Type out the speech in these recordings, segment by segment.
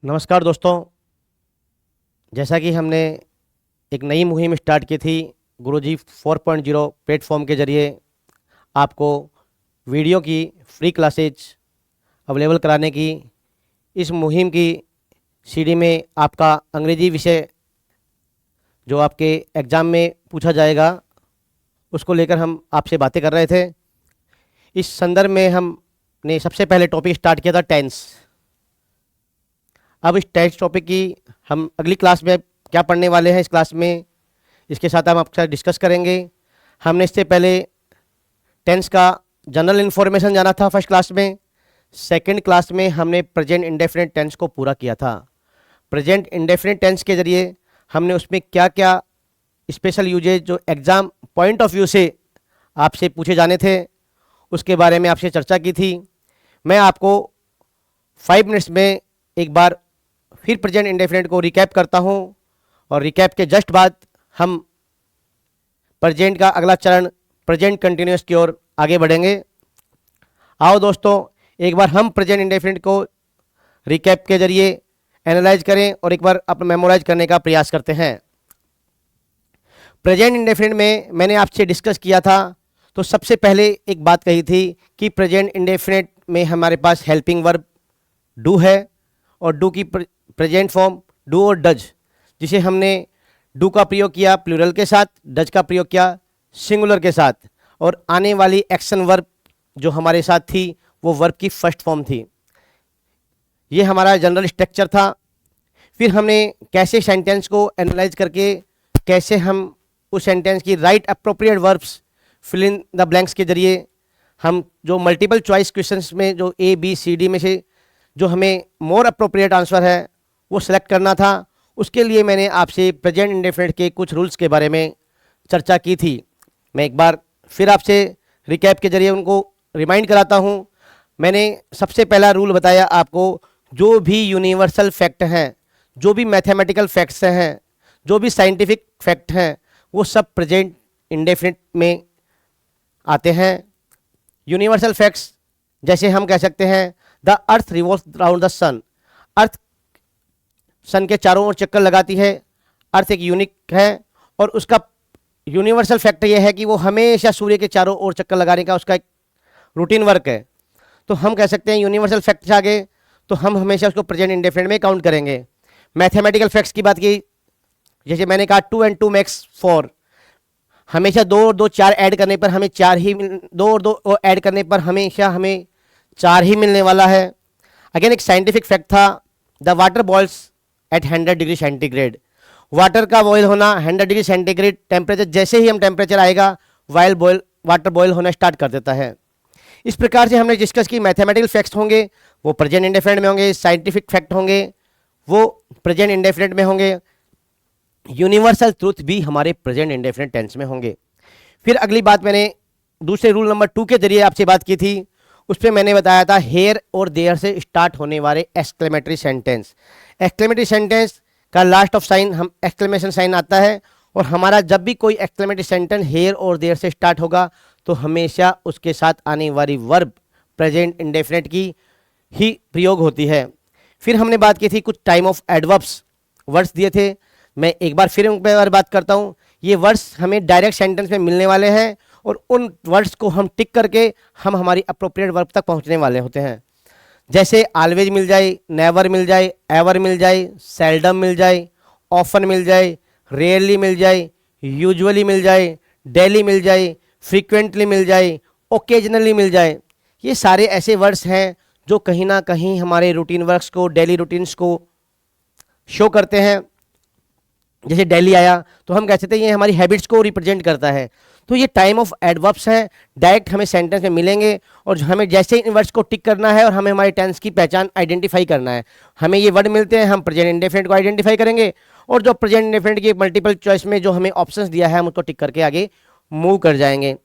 नमस्कार दोस्तों। जैसा कि हमने एक नई मुहिम स्टार्ट की थी गुरुजी 4.0 प्लेटफॉर्म के ज़रिए आपको वीडियो की फ्री क्लासेज अवेलेबल कराने की, इस मुहिम की सीडी में आपका अंग्रेजी विषय जो आपके एग्ज़ाम में पूछा जाएगा उसको लेकर हम आपसे बातें कर रहे थे। इस संदर्भ में हमने सबसे पहले टॉपिक स्टार्ट किया था टेंस। अब इस टेंस टॉपिक की हम अगली क्लास में क्या पढ़ने वाले हैं, इस क्लास में इसके साथ हम आपके साथ डिस्कस करेंगे। हमने इससे पहले टेंस का जनरल इन्फॉर्मेशन जाना था फर्स्ट क्लास में। सेकंड क्लास में हमने प्रेजेंट इंडेफिनिट टेंस को पूरा किया था। प्रेजेंट इंडेफिनिट टेंस के ज़रिए हमने उसमें क्या क्या स्पेशल यूजेज जो एग्ज़ाम पॉइंट ऑफ व्यू से आपसे पूछे जाने थे उसके बारे में आपसे चर्चा की थी। मैं आपको 5 मिनट्स में एक बार फिर प्रेजेंट इंडेफिनिट को रिकैप करता हूं और रिकैप के जस्ट बाद हम प्रेजेंट का अगला चरण प्रेजेंट कंटिन्यूअस की ओर आगे बढ़ेंगे। आओ दोस्तों, एक बार हम प्रेजेंट इंडेफिनिट को रिकैप के जरिए एनालाइज करें और एक बार अपना मेमोराइज करने का प्रयास करते हैं। प्रेजेंट इंडेफिनिट में मैंने आपसे डिस्कस किया था, तो सबसे पहले एक बात कही थी कि प्रेजेंट इंडेफिनिट में हमारे पास हेल्पिंग वर्ब डू है और डू की प्रेजेंट फॉर्म डू और डज, जिसे हमने डू का प्रयोग किया प्लूरल के साथ, डज का प्रयोग किया सिंगुलर के साथ, और आने वाली एक्शन वर्ब जो हमारे साथ थी वो वर्ब की फर्स्ट फॉर्म थी। ये हमारा जनरल स्ट्रक्चर था। फिर हमने कैसे सेंटेंस को एनालाइज करके कैसे हम उस सेंटेंस की write appropriate verbs fill in the blanks के जरिए हम जो मल्टीपल चॉइस क्वेश्चंस में जो ए बी सी डी में से जो हमें मोर अप्रोप्रिएट आंसर है वो सिलेक्ट करना था। उसके लिए मैंने आपसे प्रेजेंट इंडेफिनिट के कुछ रूल्स के बारे में चर्चा की थी। मैं एक बार फिर आपसे रिकैप के जरिए उनको रिमाइंड कराता हूँ। मैंने सबसे पहला रूल बताया आपको, जो भी यूनिवर्सल फैक्ट हैं, जो भी मैथमेटिकल फैक्ट्स हैं, जो भी साइंटिफिक फैक्ट हैं, वो सब प्रेजेंट इंडेफिनिट में आते हैं। यूनिवर्सल फैक्ट्स जैसे हम कह सकते हैं the earth revolves around the sun. Earth sun के चारों ओर चक्कर लगाती है। अर्थ एक यूनिक है और उसका यूनिवर्सल फैक्ट ये है कि वो हमेशा सूर्य के चारों ओर चक्कर लगाने का उसका एक रूटीन वर्क है। तो हम कह सकते हैं यूनिवर्सल फैक्ट से आगे तो हम हमेशा उसको प्रेजेंट इंडेफिनिट में काउंट करेंगे। मैथमेटिकल फैक्ट्स की बात की, जैसे मैंने कहा 2 and 2 makes 4, हमेशा 2 और 2 4 ऐड करने पर हमें 4 ही 2 और 2 ऐड करने पर हमेशा हमें 4 ही मिलने वाला है। अगेन एक साइंटिफिक फैक्ट था, the water boils at 100 degree centigrade. Water का बॉयल होना 100 डिग्री सेंटीग्रेड टेम्परेचर, जैसे ही हम टेम्परेचर आएगा वाटर बॉयल होना स्टार्ट कर देता है। इस प्रकार से हमने डिस्कस की मैथमेटिकल फैक्ट्स होंगे वो प्रेजेंट इंडेफिनिट में होंगे, साइंटिफिक फैक्ट होंगे वो प्रेजेंट इंडेफिनिट में होंगे, यूनिवर्सल ट्रूथ भी हमारे प्रेजेंट इंडेफिनिट टेंस में होंगे। फिर अगली बात मैंने दूसरे रूल नंबर 2 के जरिए आपसे बात की थी, उस पर मैंने बताया था हेयर और देयर से स्टार्ट होने वाले एक्सक्लेमेटरी सेंटेंस। एक्सक्लेमेटरी सेंटेंस का लास्ट ऑफ साइन हम एक्सक्लेमेशन साइन आता है, और हमारा जब भी कोई एक्सक्लेमेटरी सेंटेंस हेयर और देयर से स्टार्ट होगा तो हमेशा उसके साथ आने वाली वर्ब प्रेजेंट इंडेफिनिट की ही प्रयोग होती है। फिर हमने बात की थी कुछ टाइम ऑफ एडवर्ब्स वर्ड्स दिए थे, मैं एक बार फिर उन पर बात करता हूँ। ये वर्ड्स हमें डायरेक्ट सेंटेंस में मिलने वाले हैं और उन वर्ड्स को हम टिक करके हम हमारी अप्रोप्रिएट वर्ब तक पहुंचने वाले होते हैं। जैसे ऑलवेज मिल जाए, नेवर मिल जाए, एवर मिल जाए, सेल्डम मिल जाए, ऑफन मिल जाए, रेयरली मिल जाए, यूजुअली मिल जाए, डेली मिल जाए, फ्रीक्वेंटली मिल जाए, ओकेजनली मिल जाए। ये सारे ऐसे वर्ड्स हैं जो कहीं ना कहीं हमारे रूटीन वर्क्स को, डेली रूटीन्स को शो करते हैं। जैसे डेली आया तो हम कह सकते हैं ये हमारी हैबिट्स को रिप्रेजेंट करता है। तो ये टाइम ऑफ एडवर्ब्स हैं, डायरेक्ट हमें सेंटेंस में मिलेंगे और हमें जैसे इन वर्ड्स को टिक करना है और हमें हमारे टेंस की पहचान आइडेंटिफाई करना है। हमें ये वर्ड मिलते हैं, हम प्रेजेंट इंडेफिनिट को आइडेंटिफाई करेंगे और जो प्रेजेंट इंडेफिनिट की मल्टीपल चॉइस में जो हमें ऑप्शंस दिया है हम उसको टिक करके आगे मूव कर जाएंगे।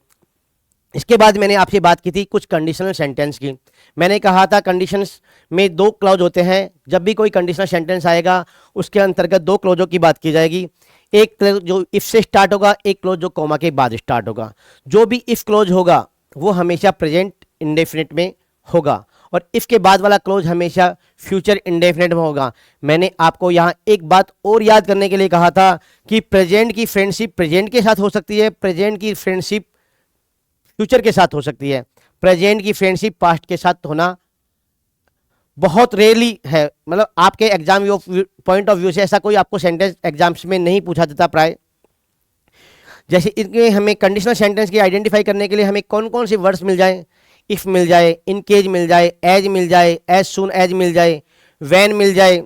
इसके बाद मैंने आपसे बात की थी कुछ कंडीशनल सेंटेंस की। मैंने कहा था कंडीशंस में 2 क्लॉज होते हैं, जब भी कोई कंडीशनल सेंटेंस आएगा उसके अंतर्गत 2 क्लॉजों की बात की जाएगी। एक क्लॉज जो इफ से स्टार्ट होगा, एक क्लॉज जो कॉमा के बाद स्टार्ट होगा। जो भी इफ क्लॉज होगा वो हमेशा प्रेजेंट इंडेफिनिट में होगा और इफ के बाद वाला क्लोज हमेशा फ्यूचर इंडेफिनेट में होगा। मैंने आपको यहाँ एक बात और याद करने के लिए कहा था कि प्रेजेंट की फ्रेंडशिप प्रेजेंट के साथ हो सकती है, प्रेजेंट की फ्रेंडशिप फ्यूचर के साथ हो सकती है, प्रेजेंट की फ्रेंडशिप पास्ट के साथ होना बहुत रेयरली है। मतलब आपके एग्जाम पॉइंट ऑफ व्यू से ऐसा कोई आपको सेंटेंस एग्जाम्स में नहीं पूछा जाता प्राय। जैसे इनके हमें कंडीशनल सेंटेंस की आइडेंटिफाई करने के लिए हमें कौन कौन से वर्ड्स मिल जाए, इफ़ मिल जाए, इन केज मिल जाए, एज मिल जाए, एज सून एज मिल जाए, वैन मिल जाए।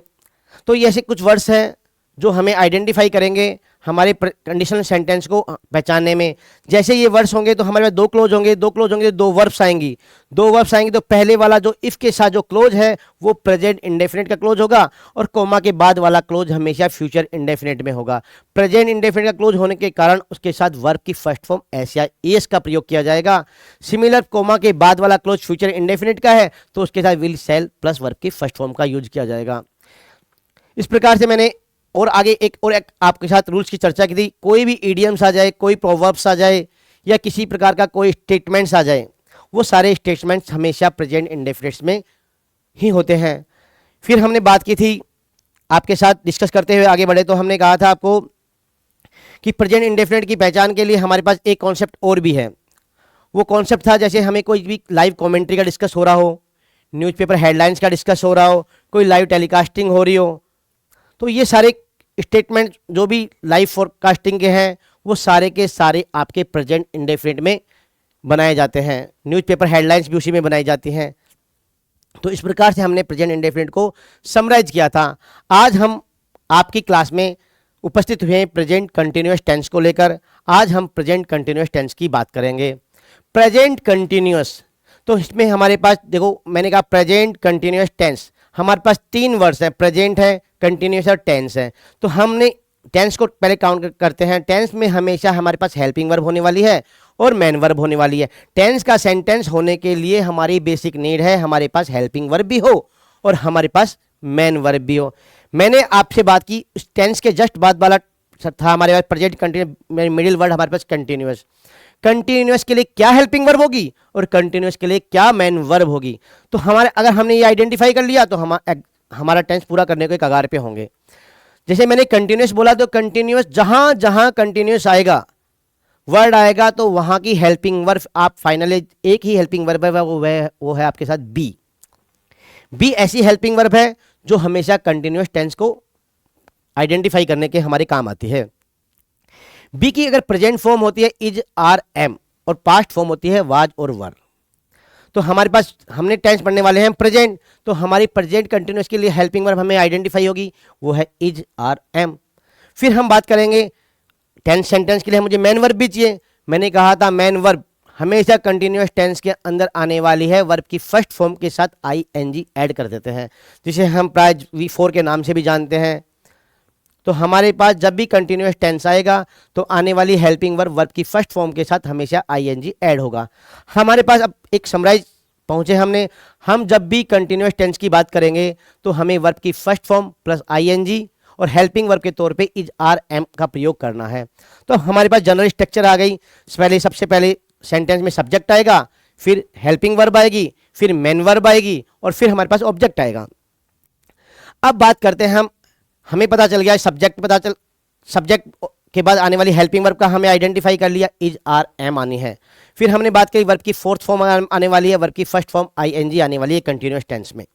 तो ये ऐसे कुछ वर्ड्स हैं जो हमें आइडेंटिफाई करेंगे हमारे कंडीशनल सेंटेंस को पहचानने में। जैसे ये वर्ड्स होंगे तो हमारे पास दो क्लोज होंगे, दो क्लोज होंगे तो दो वर्ब्स आएंगी, दो वर्ब्स आएंगी तो पहले वाला जो इफ के साथ जो क्लोज है वो प्रेजेंट इंडेफिनिट का क्लोज होगा और कोमा के बाद वाला क्लोज हमेशा फ्यूचर इंडेफिनिट में होगा। प्रेजेंट इंडेफिनिट का क्लोज होने के कारण उसके साथ वर्ब की फर्स्ट फॉर्म एस या एस का प्रयोग किया जाएगा। सिमिलर कोमा के बाद वाला क्लोज फ्यूचर इंडेफिनिट का है तो उसके साथ विल शैल प्लस वर्ब की फर्स्ट फॉर्म का यूज किया जाएगा। इस प्रकार से मैंने और आगे एक आपके साथ रूल्स की चर्चा की थी। कोई भी इडियम्स आ जाए, कोई प्रोवर्ब्स आ जाए या किसी प्रकार का कोई स्टेटमेंट्स आ जाए, वो सारे स्टेटमेंट्स हमेशा प्रेजेंट इंडेफिनिट्स में ही होते हैं। फिर हमने बात की थी आपके साथ डिस्कस करते हुए आगे बढ़े तो हमने कहा था आपको कि प्रेजेंट इंडेफिनिट की पहचान के लिए हमारे पास एक कॉन्सेप्ट और भी है। वो कॉन्सेप्ट था जैसे हमें कोई भी लाइव कॉमेंट्री का डिस्कस हो रहा हो, न्यूज़पेपर हेडलाइंस का डिस्कस हो रहा हो, कोई लाइव टेलीकास्टिंग हो रही हो, तो ये सारे स्टेटमेंट जो भी लाइव फोरकास्टिंग के हैं वो सारे के सारे आपके प्रेजेंट इंडेफिनिट में बनाए जाते हैं। न्यूज़पेपर हेडलाइंस भी उसी में बनाई जाती हैं। तो इस प्रकार से हमने प्रेजेंट इंडेफिनिट को समराइज किया था। आज हम आपकी क्लास में उपस्थित हुए हैं प्रेजेंट कंटिन्यूअस टेंस को लेकर। आज हम प्रेजेंट कंटिन्यूअस टेंस की बात करेंगे। प्रेजेंट कंटिन्यूअस, तो इसमें हमारे पास देखो मैंने कहा प्रेजेंट कंटिन्यूअस टेंस, हमारे पास तीन वर्ड्स हैं, प्रेजेंट है, कंटिन्यूअस और टेंस है। तो हमने टेंस को पहले काउंट करते हैं। टेंस में हमेशा हमारे पास हेल्पिंग वर्ब होने वाली है और मेन वर्ब होने वाली है। टेंस का सेंटेंस होने के लिए हमारी बेसिक नीड है हमारे पास हेल्पिंग वर्ब भी हो और हमारे पास मेन वर्ब भी हो। मैंने आपसे बात की टेंस के जस्ट बाद वाला था हमारे पास प्रेजेंट कंटिन्यूअस, मिडिल वर्ड हमारे पास कंटिन्यूअस। कंटिन्यूअस के लिए क्या हेल्पिंग वर्ब होगी और कंटिन्यूअस के लिए क्या मेन वर्ब होगी। तो हमारे अगर हमने ये आइडेंटिफाई कर लिया तो हमारा टेंस पूरा करने के कगार पे होंगे। जैसे मैंने कंटिन्यूअस बोला तो कंटिन्यूअस जहां जहां कंटिन्यूअस आएगा वर्ड आएगा तो वहां की हेल्पिंग वर्ब आप फाइनली एक ही हेल्पिंग वर्ब है वो है आपके साथ बी। बी ऐसी हेल्पिंग वर्ब है जो हमेशा कंटिन्यूअस टेंस को आइडेंटिफाई करने के हमारे काम आती है। बी की अगर प्रेजेंट फॉर्म होती है इज, आर, एम और पास्ट फॉर्म होती है वाज और वर। तो हमारे पास हमने टेंस पढ़ने वाले हैं प्रेजेंट, तो हमारी प्रेजेंट कंटिन्यूअस के लिए हेल्पिंग वर्ब हमें आइडेंटिफाई होगी, वो है इज, आर, एम। फिर हम बात करेंगे टेंस सेंटेंस के लिए मुझे मेन वर्ब भी चाहिए। मैंने कहा था मेन वर्ब हमेशा कंटिन्यूअस टेंस के अंदर आने वाली है, वर्ब की फर्स्ट फॉर्म के साथ आई एन जी ऐड कर देते हैं, जिसे हम प्राय V4 के नाम से भी जानते हैं। तो हमारे पास जब भी कंटिन्यूअस टेंस आएगा तो आने वाली हेल्पिंग वर्ब की फर्स्ट फॉर्म के साथ हमेशा आईएनजी ऐड होगा। हमारे पास अब एक समराइज पहुंचे हमने, हम जब भी कंटिन्यूअस टेंस की बात करेंगे तो हमें वर्ब की फर्स्ट फॉर्म प्लस आईएनजी और हेल्पिंग वर्ब के तौर पे इज, आर, एम का प्रयोग करना है। तो हमारे पास जनरल स्ट्रक्चर आ गई। सबसे पहले सेंटेंस में सब्जेक्ट आएगा, फिर हेल्पिंग वर्ब आएगी, फिर मेन वर्ब आएगी और फिर हमारे पास ऑब्जेक्ट आएगा। अब बात करते हैं हमें पता चल गया सब्जेक्ट के बाद आने वाली हेल्पिंग वर्ब का हमें आइडेंटिफाई कर लिया, इज, आर, एम आनी है। फिर हमने बात करी वर्ब की फोर्थ फॉर्म आने वाली है, वर्ब की फर्स्ट फॉर्म आईएनजी आने वाली है कंटिन्यूअस टेंस में।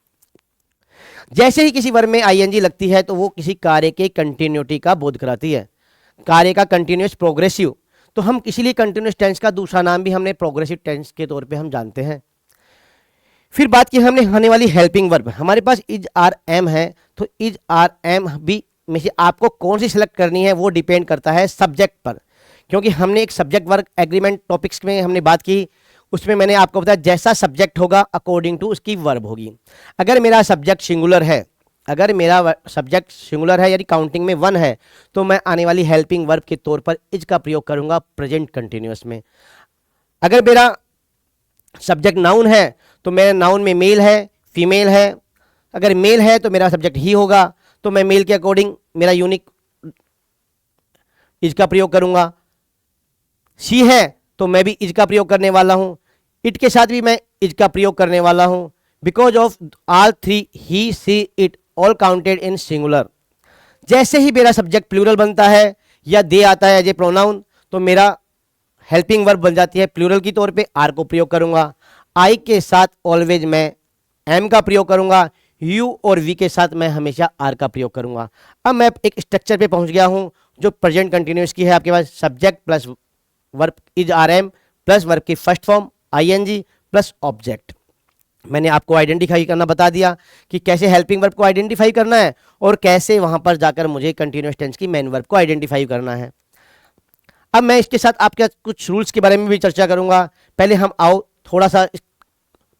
जैसे ही किसी वर्ब में आईएनजी लगती है तो वो किसी कार्य के कंटिन्यूटी का बोध कराती है, कार्य का कंटिन्यूअस प्रोग्रेसिव। तो हम इसीलिए कंटिन्यूअस टेंस का दूसरा नाम भी हमने प्रोग्रेसिव टेंस के तौर पे हम जानते हैं। फिर बात की हमने आने वाली हेल्पिंग वर्ब, हमारे पास इज, आर, एम है। तो इज, आर, एम भी में से आपको कौन सी सिलेक्ट करनी है वो डिपेंड करता है सब्जेक्ट पर, क्योंकि हमने एक सब्जेक्ट वर्ब एग्रीमेंट टॉपिक्स में हमने बात की, उसमें मैंने आपको बताया जैसा सब्जेक्ट होगा अकॉर्डिंग टू उसकी वर्ब होगी। अगर मेरा सब्जेक्ट सिंगुलर है, यानी काउंटिंग में 1 है, तो मैं आने वाली हेल्पिंग वर्ब के तौर पर इज का प्रयोग करूंगा प्रेजेंट कंटिन्यूअस में। अगर मेरा सब्जेक्ट नाउन है तो मेरे नाउन में मेल है, फीमेल है। अगर मेल है तो मेरा सब्जेक्ट ही होगा, तो मैं मेल के अकॉर्डिंग मेरा यूनिक इज का प्रयोग करूंगा। शी है तो मैं भी इज का प्रयोग करने वाला हूं, इट के साथ भी मैं इज का प्रयोग करने वाला हूं। Because of all three he see it all counted in singular. जैसे ही मेरा सब्जेक्ट प्लूरल बनता है या दे आता है एज ए प्रोनाउन, तो मेरा हेल्पिंग वर्ब बन जाती है प्लूरल की तौर पे, आर को प्रयोग करूंगा। आई के साथ ऑलवेज मैं एम का प्रयोग करूंगा। यू और वी के साथ मैं हमेशा आर का प्रयोग करूंगा। अब मैं एक स्ट्रक्चर पे पहुंच गया हूं जो प्रेजेंट कंटिन्यूस की है। आपके पास subject plus verb is are am plus verb की first form I N G plus object. मैंने आपको आइडेंटिफाई करना बता दिया कि कैसे हेल्पिंग वर्ब को आइडेंटिफाई करना है और कैसे वहां पर जाकर मुझे कंटिन्यूस टेंस की मेन वर्ब को आइडेंटिफाई करना है। अब मैं इसके साथ आपके कुछ रूल्स के बारे में भी चर्चा करूंगा। पहले हम आओ थोड़ा सा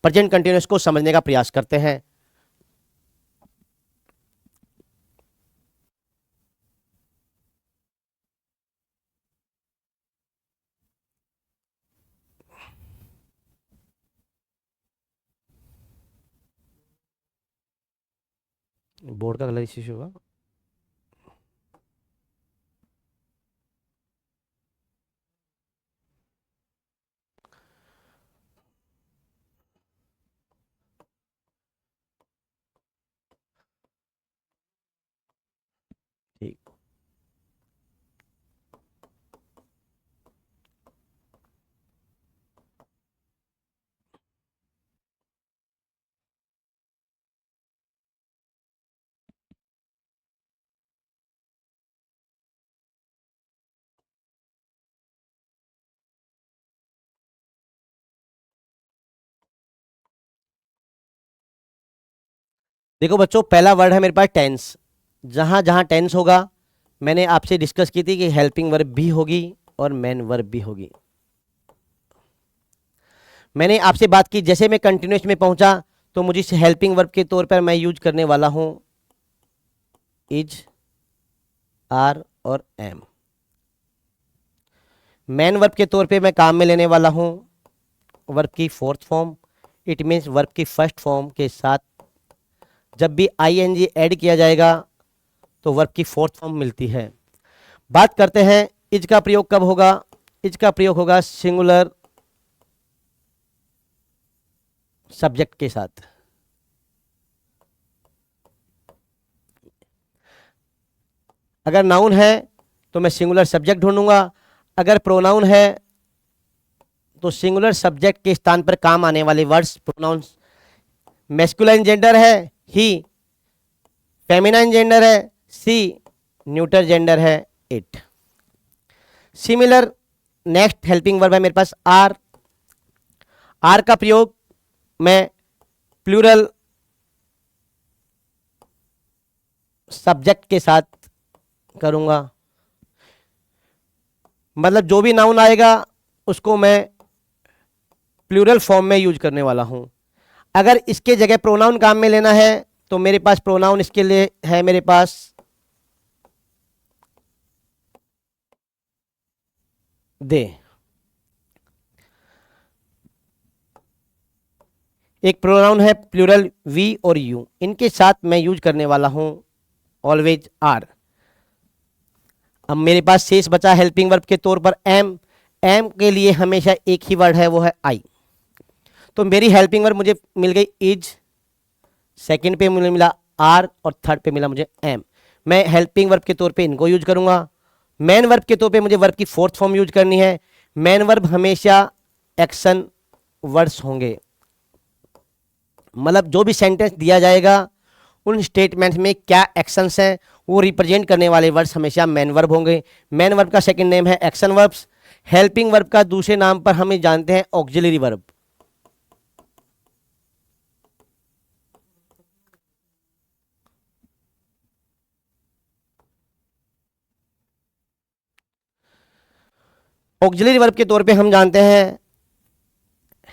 प्रेजेंट कंटिन्यूस को समझने का प्रयास करते हैं। बोर्ड का कलर इश्यू होगा। ठीक, देखो बच्चों, पहला वर्ड है मेरे पास टेंस। जहां जहां टेंस होगा मैंने आपसे डिस्कस की थी कि हेल्पिंग वर्ब भी होगी और मेन वर्ब भी होगी। मैंने आपसे बात की जैसे मैं कंटिन्यूस में पहुंचा तो मुझे हेल्पिंग वर्ब के तौर पर मैं यूज करने वाला हूं इज, आर और एम। मेन वर्ब के तौर पे मैं काम में लेने वाला हूं वर्ब की fourth form. It means verb की फर्स्ट फॉर्म के साथ जब भी आई एन जी एड किया जाएगा तो वर्ब की फोर्थ फॉर्म मिलती है। बात करते हैं इज का प्रयोग कब होगा। इज का प्रयोग होगा सिंगुलर सब्जेक्ट के साथ। अगर नाउन है तो मैं सिंगुलर सब्जेक्ट ढूंढूंगा। अगर प्रोनाउन है तो सिंगुलर सब्जेक्ट के स्थान पर काम आने वाले वर्ड्स प्रोनाउंस। मैस्कुलाइन जेंडर है ही, फेमिनाइन जेंडर है सी, न्यूटर जेंडर है it. Similar next helping verb है मेरे पास आर। आर का प्रयोग मैं प्लूरल सब्जेक्ट के साथ करूंगा। मतलब जो भी नाउन आएगा उसको मैं प्लूरल फॉर्म में यूज करने वाला हूं। अगर इसके जगह प्रोनाउन काम में लेना है तो मेरे पास प्रोनाउन इसके लिए है मेरे पास दे। एक प्रोनाउन है प्लूरल वी और यू, इनके साथ मैं यूज करने वाला हूं ऑलवेज आर। अब मेरे पास शेष बचा हेल्पिंग वर्ब के तौर पर एम। एम के लिए हमेशा एक ही वर्ड है, वो है आई। तो मेरी हेल्पिंग वर्ब मुझे मिल गई इज, सेकंड पे मुझे मिला आर और थर्ड पे मिला मुझे एम। मैं हेल्पिंग वर्ब के तौर पे इनको यूज करूंगा। मेन वर्ब के तौर पे मुझे वर्ब की फोर्थ फॉर्म यूज करनी है। मेन वर्ब हमेशा एक्शन वर्ड्स होंगे। मतलब जो भी सेंटेंस दिया जाएगा उन स्टेटमेंट्स में क्या एक्शंस हैं वो रिप्रेजेंट करने वाले वर्ड्स हमेशा मेन वर्ब होंगे। मेन वर्ब का सेकंड नेम है एक्शन वर्ब्स। हेल्पिंग वर्ब का दूसरे नाम पर हम जानते हैं ऑक्सिलरी वर्ब। ऑक्सिलरी वर्ब के तौर पे हम जानते हैं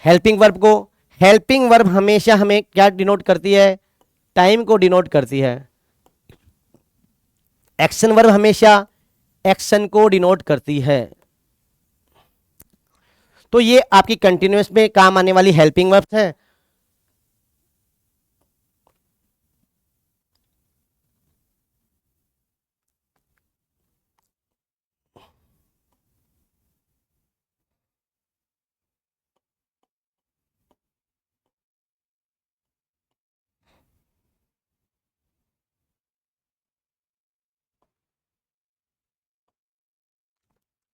हेल्पिंग वर्ब को। हेल्पिंग वर्ब हमेशा हमें क्या डिनोट करती है, टाइम को डिनोट करती है। एक्शन वर्ब हमेशा एक्शन को डिनोट करती है। तो ये आपकी कंटिन्यूस में काम आने वाली हेल्पिंग वर्ब्स हैं।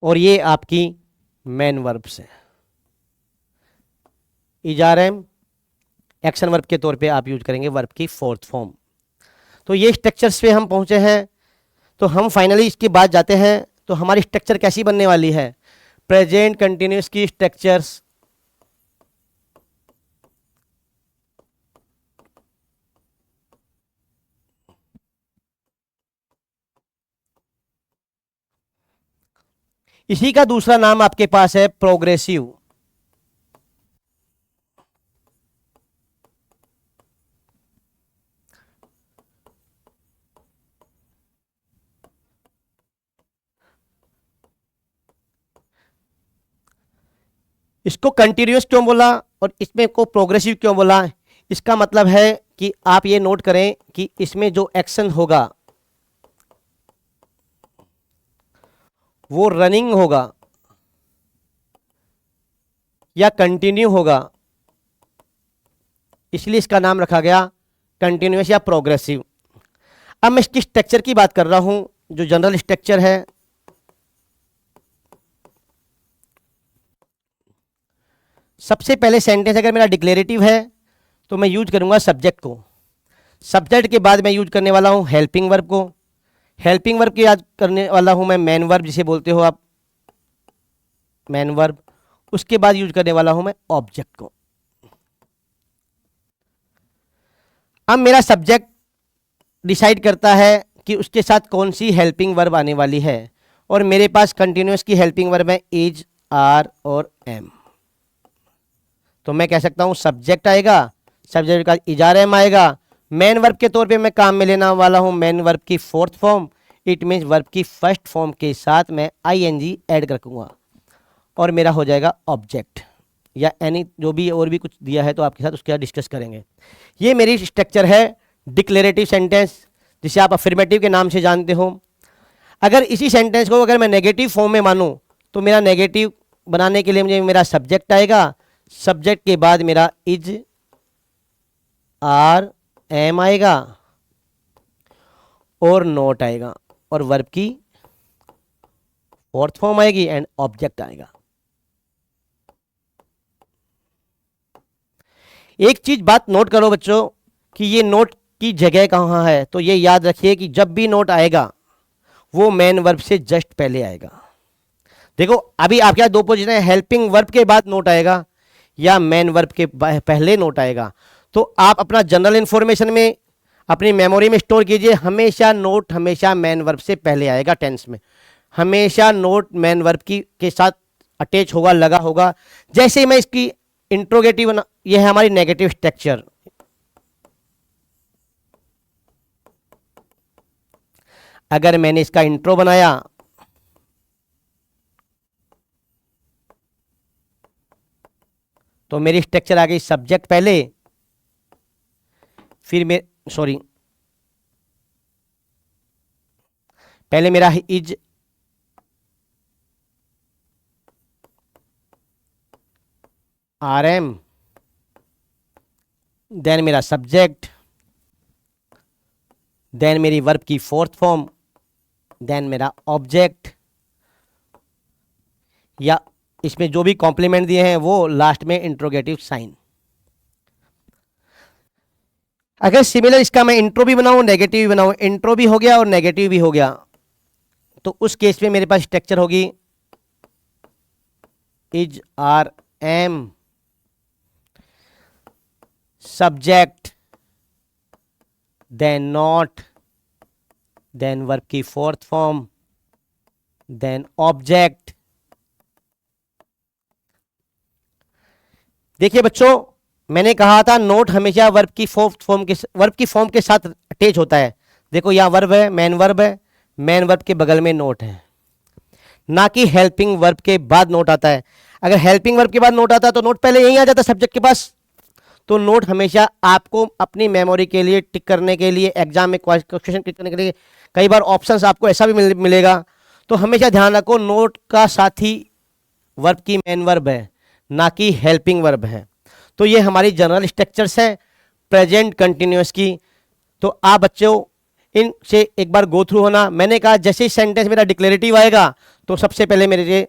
और ये आपकी मेन वर्ब्स है। इजारम एक्शन वर्ब के तौर पे आप यूज करेंगे वर्ब की फोर्थ फॉर्म। तो ये स्ट्रक्चर्स पे हम पहुंचे हैं। तो हम फाइनली इसके बाद जाते हैं। तो हमारी स्ट्रक्चर कैसी बनने वाली है? प्रेजेंट कंटिन्यूस की स्ट्रक्चर्स इसी का दूसरा नाम आपके पास है प्रोग्रेसिव। इसको कंटिन्यूस क्यों बोला और इसमें को प्रोग्रेसिव क्यों बोला? इसका मतलब है कि आप ये नोट करें कि इसमें जो एक्शन होगा वो रनिंग होगा या कंटिन्यू होगा, इसलिए इसका नाम रखा गया कंटिन्यूस या प्रोग्रेसिव। अब मैं इसकी स्ट्रक्चर की बात कर रहा हूं, जो जनरल स्ट्रक्चर है। सबसे पहले सेंटेंस अगर मेरा डिक्लेरेटिव है तो मैं यूज करूंगा सब्जेक्ट को। सब्जेक्ट के बाद मैं यूज करने वाला हूं हेल्पिंग वर्ब को। हेल्पिंग वर्ब की याद करने वाला हूं मैं मेन वर्ब, जिसे बोलते हो आप मेन वर्ब। उसके बाद यूज करने वाला हूं मैं ऑब्जेक्ट को। अब मेरा सब्जेक्ट डिसाइड करता है कि उसके साथ कौन सी हेल्पिंग वर्ब आने वाली है, और मेरे पास कंटिन्यूस की हेल्पिंग वर्ब है इज, आर और एम। तो मैं कह सकता हूं सब्जेक्ट आएगा, सब्जेक्ट का इज आर एम आएगा। मेन वर्ब के तौर पे मैं काम में लेने वाला हूं मेन वर्ब की fourth form. It means verb की फर्स्ट फॉर्म के साथ मैं आई एन जी एड कर रखूंगा और मेरा हो जाएगा ऑब्जेक्ट या एनी जो भी और भी कुछ दिया है तो आपके साथ उसके साथ डिस्कस करेंगे। ये मेरी स्ट्रक्चर है डिक्लेरेटिव सेंटेंस, जिसे आप अफर्मेटिव के नाम से जानते हो। अगर इसी सेंटेंस को अगर मैं नेगेटिव फॉर्म में मानूं तो मेरा नेगेटिव बनाने के लिए मुझे मेरा सब्जेक्ट आएगा, सब्जेक्ट के बाद मेरा इज, आर, एम आएगा और नोट आएगा और वर्ब की फोर्थ फॉर्म आएगी एंड ऑब्जेक्ट आएगा। एक चीज बात नोट करो बच्चों कि ये नोट की जगह कहाँ है। तो ये याद रखिए कि जब भी नोट आएगा वो मेन वर्ब से जस्ट पहले आएगा। देखो अभी आपके यहाँ दो पोजीशन है, हेल्पिंग वर्ब के बाद नोट आएगा या मेन वर्ब के पहले नोट आएगा। तो आप अपना जनरल इंफॉर्मेशन में अपनी मेमोरी में स्टोर कीजिए, हमेशा नोट हमेशा मेन वर्ब से पहले आएगा। टेंस में हमेशा नोट मेन वर्ब की के साथ अटैच होगा, लगा होगा। जैसे मैं इसकी इंट्रोगेटिव, ये है हमारी नेगेटिव स्ट्रक्चर। अगर मैंने इसका इंट्रो बनाया तो मेरी स्ट्रक्चर आ गई सब्जेक्ट पहले, फिर पहले मेरा इज, आर एम, देन मेरा सब्जेक्ट, देन मेरी वर्ब की फोर्थ फॉर्म, देन मेरा ऑब्जेक्ट, या इसमें जो भी कॉम्प्लीमेंट दिए हैं वो लास्ट में इंट्रोगेटिव साइन। अगर सिमिलर इसका मैं इंट्रो भी बनाऊं नेगेटिव भी बनाऊं, इंट्रो भी हो गया और नेगेटिव भी हो गया, तो उस केस में मेरे पास स्ट्रक्चर होगी is, are, am, subject, then not, then verb की फोर्थ फॉर्म, देन ऑब्जेक्ट। देखिए बच्चों, मैंने कहा था नोट हमेशा वर्ब की फॉर्म के साथ अटैच होता है। देखो यहाँ वर्ब है, मेन वर्ब है, मेन वर्ब के बगल में नोट है, ना कि हेल्पिंग वर्ब के बाद नोट आता है। अगर हेल्पिंग वर्ब के बाद नोट आता है तो नोट पहले यहीं आ जाता सब्जेक्ट के पास। तो नोट हमेशा आपको अपनी मेमोरी के लिए टिक करने के लिए, एग्जाम में क्वेश्चन टिक करने के लिए, कई बार ऑप्शंस आपको ऐसा भी मिलेगा। तो हमेशा ध्यान रखो नोट का साथी वर्ब की मेन वर्ब है, ना कि हेल्पिंग वर्ब है। तो ये हमारी जनरल स्ट्रक्चर्स हैं प्रेजेंट कंटिन्यूअस की। तो आप बच्चों इनसे एक बार गो थ्रू होना। मैंने कहा जैसे ही सेंटेंस मेरा डिक्लेरेटिव आएगा तो सबसे पहले मेरे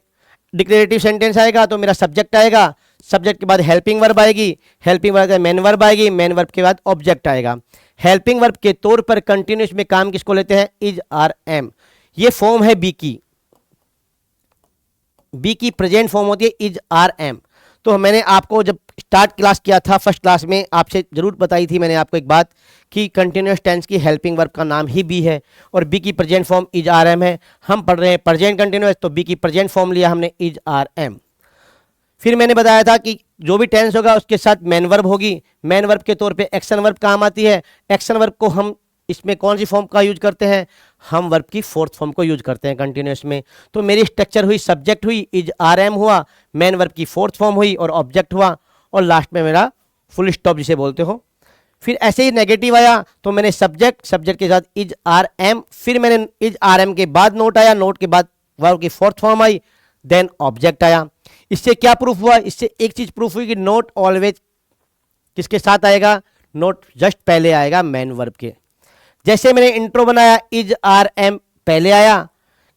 डिक्लेरेटिव सेंटेंस आएगा तो मेरा सब्जेक्ट आएगा, सब्जेक्ट के बाद हेल्पिंग वर्ब आएगी, हेल्पिंग वर्ब के बाद मेन वर्ब आएगी, मेन वर्ब के बाद ऑब्जेक्ट आएगा। हेल्पिंग वर्ब के तौर पर कंटिन्यूस में काम किसको लेते हैं? Is, are, am. ये फॉर्म है बी की, बी की प्रेजेंट फॉर्म होती है इज, आर, एम। तो मैंने आपको जब स्टार्ट क्लास किया था फर्स्ट क्लास में आपसे जरूर बताई थी मैंने आपको एक बात कि कंटिन्यूस टेंस की हेल्पिंग वर्ब का नाम ही बी है और बी की present form is, are, am है। हम पढ़ रहे हैं प्रेजेंट कंटिन्यूस, तो बी की प्रेजेंट फॉर्म लिया हमने इज, आर, एम। फिर मैंने बताया था कि जो भी टेंस होगा उसके साथ मेन वर्ब होगी। मेन वर्ब के तौर पे एक्शन वर्ब काम आती है। एक्शन वर्ब को हम इसमें कौन सी फॉर्म का यूज करते हैं? हम वर्ब की फोर्थ फॉर्म को यूज करते हैं कंटिन्यूस में। तो मेरी स्ट्रक्चर हुई, सब्जेक्ट हुई, इज, आर, एम हुआ, मेन वर्ब की फोर्थ फॉर्म हुई और ऑब्जेक्ट हुआ और लास्ट में मेरा फुल स्टॉप जिसे बोलते हो। फिर ऐसे ही नेगेटिव आया तो मैंने सब्जेक्ट, सब्जेक्ट के साथ इज, आर, एम, फिर मैंने इज, आर, एम के बाद नोट आया, नोट के बाद वर्ब की fourth form I, then object आया। इससे क्या प्रूफ हुआ? इससे एक चीज प्रूफ हुई कि नोट ऑलवेज किसके साथ आएगा? नोट जस्ट पहले आएगा मेन वर्ब के। जैसे मैंने इंट्रो बनाया इज, आर, एम पहले आया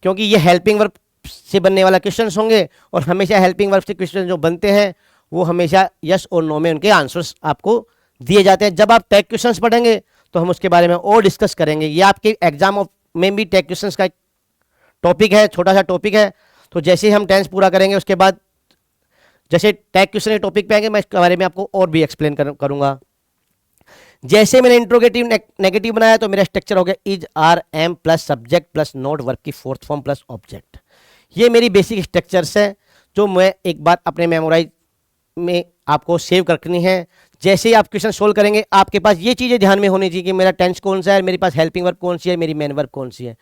क्योंकि ये हेल्पिंग वर्ब से बनने वाला क्वेश्चन होंगे और हमेशा हेल्पिंग वर्ब से क्वेश्चन जो बनते हैं वो हमेशा यस और नो में उनके आंसर्स आपको दिए जाते हैं। जब आप टैग क्वेश्चंस पढ़ेंगे तो हम उसके बारे में और डिस्कस करेंगे। ये आपके एग्जाम में भी टैग क्वेश्चंस का एक टॉपिक है, छोटा सा टॉपिक है। तो जैसे ही हम टेंस पूरा करेंगे उसके बाद जैसे टैग क्वेश्चन के टॉपिक पे आएंगे मैं इसके बारे में आपको और भी एक्सप्लेन करूंगा। जैसे मैंने इंट्रोगेटिव नेगेटिव बनाया तो मेरा स्ट्रक्चर हो गया is, are, am plus subject plus not verb की फोर्थ फॉर्म प्लस ऑब्जेक्ट। ये मेरी बेसिक स्ट्रक्चर्स है जो मैं एक बार अपने मेमोराइज में आपको सेव रखनी है। जैसे ही आप क्वेश्चन सोल्व करेंगे आपके पास ये चीज़ें ध्यान में होनी चाहिए कि मेरा टेंस कौन सा है, मेरे पास हेल्पिंग वर्ब कौन सी है, मेरी मेन वर्ब कौन सी है।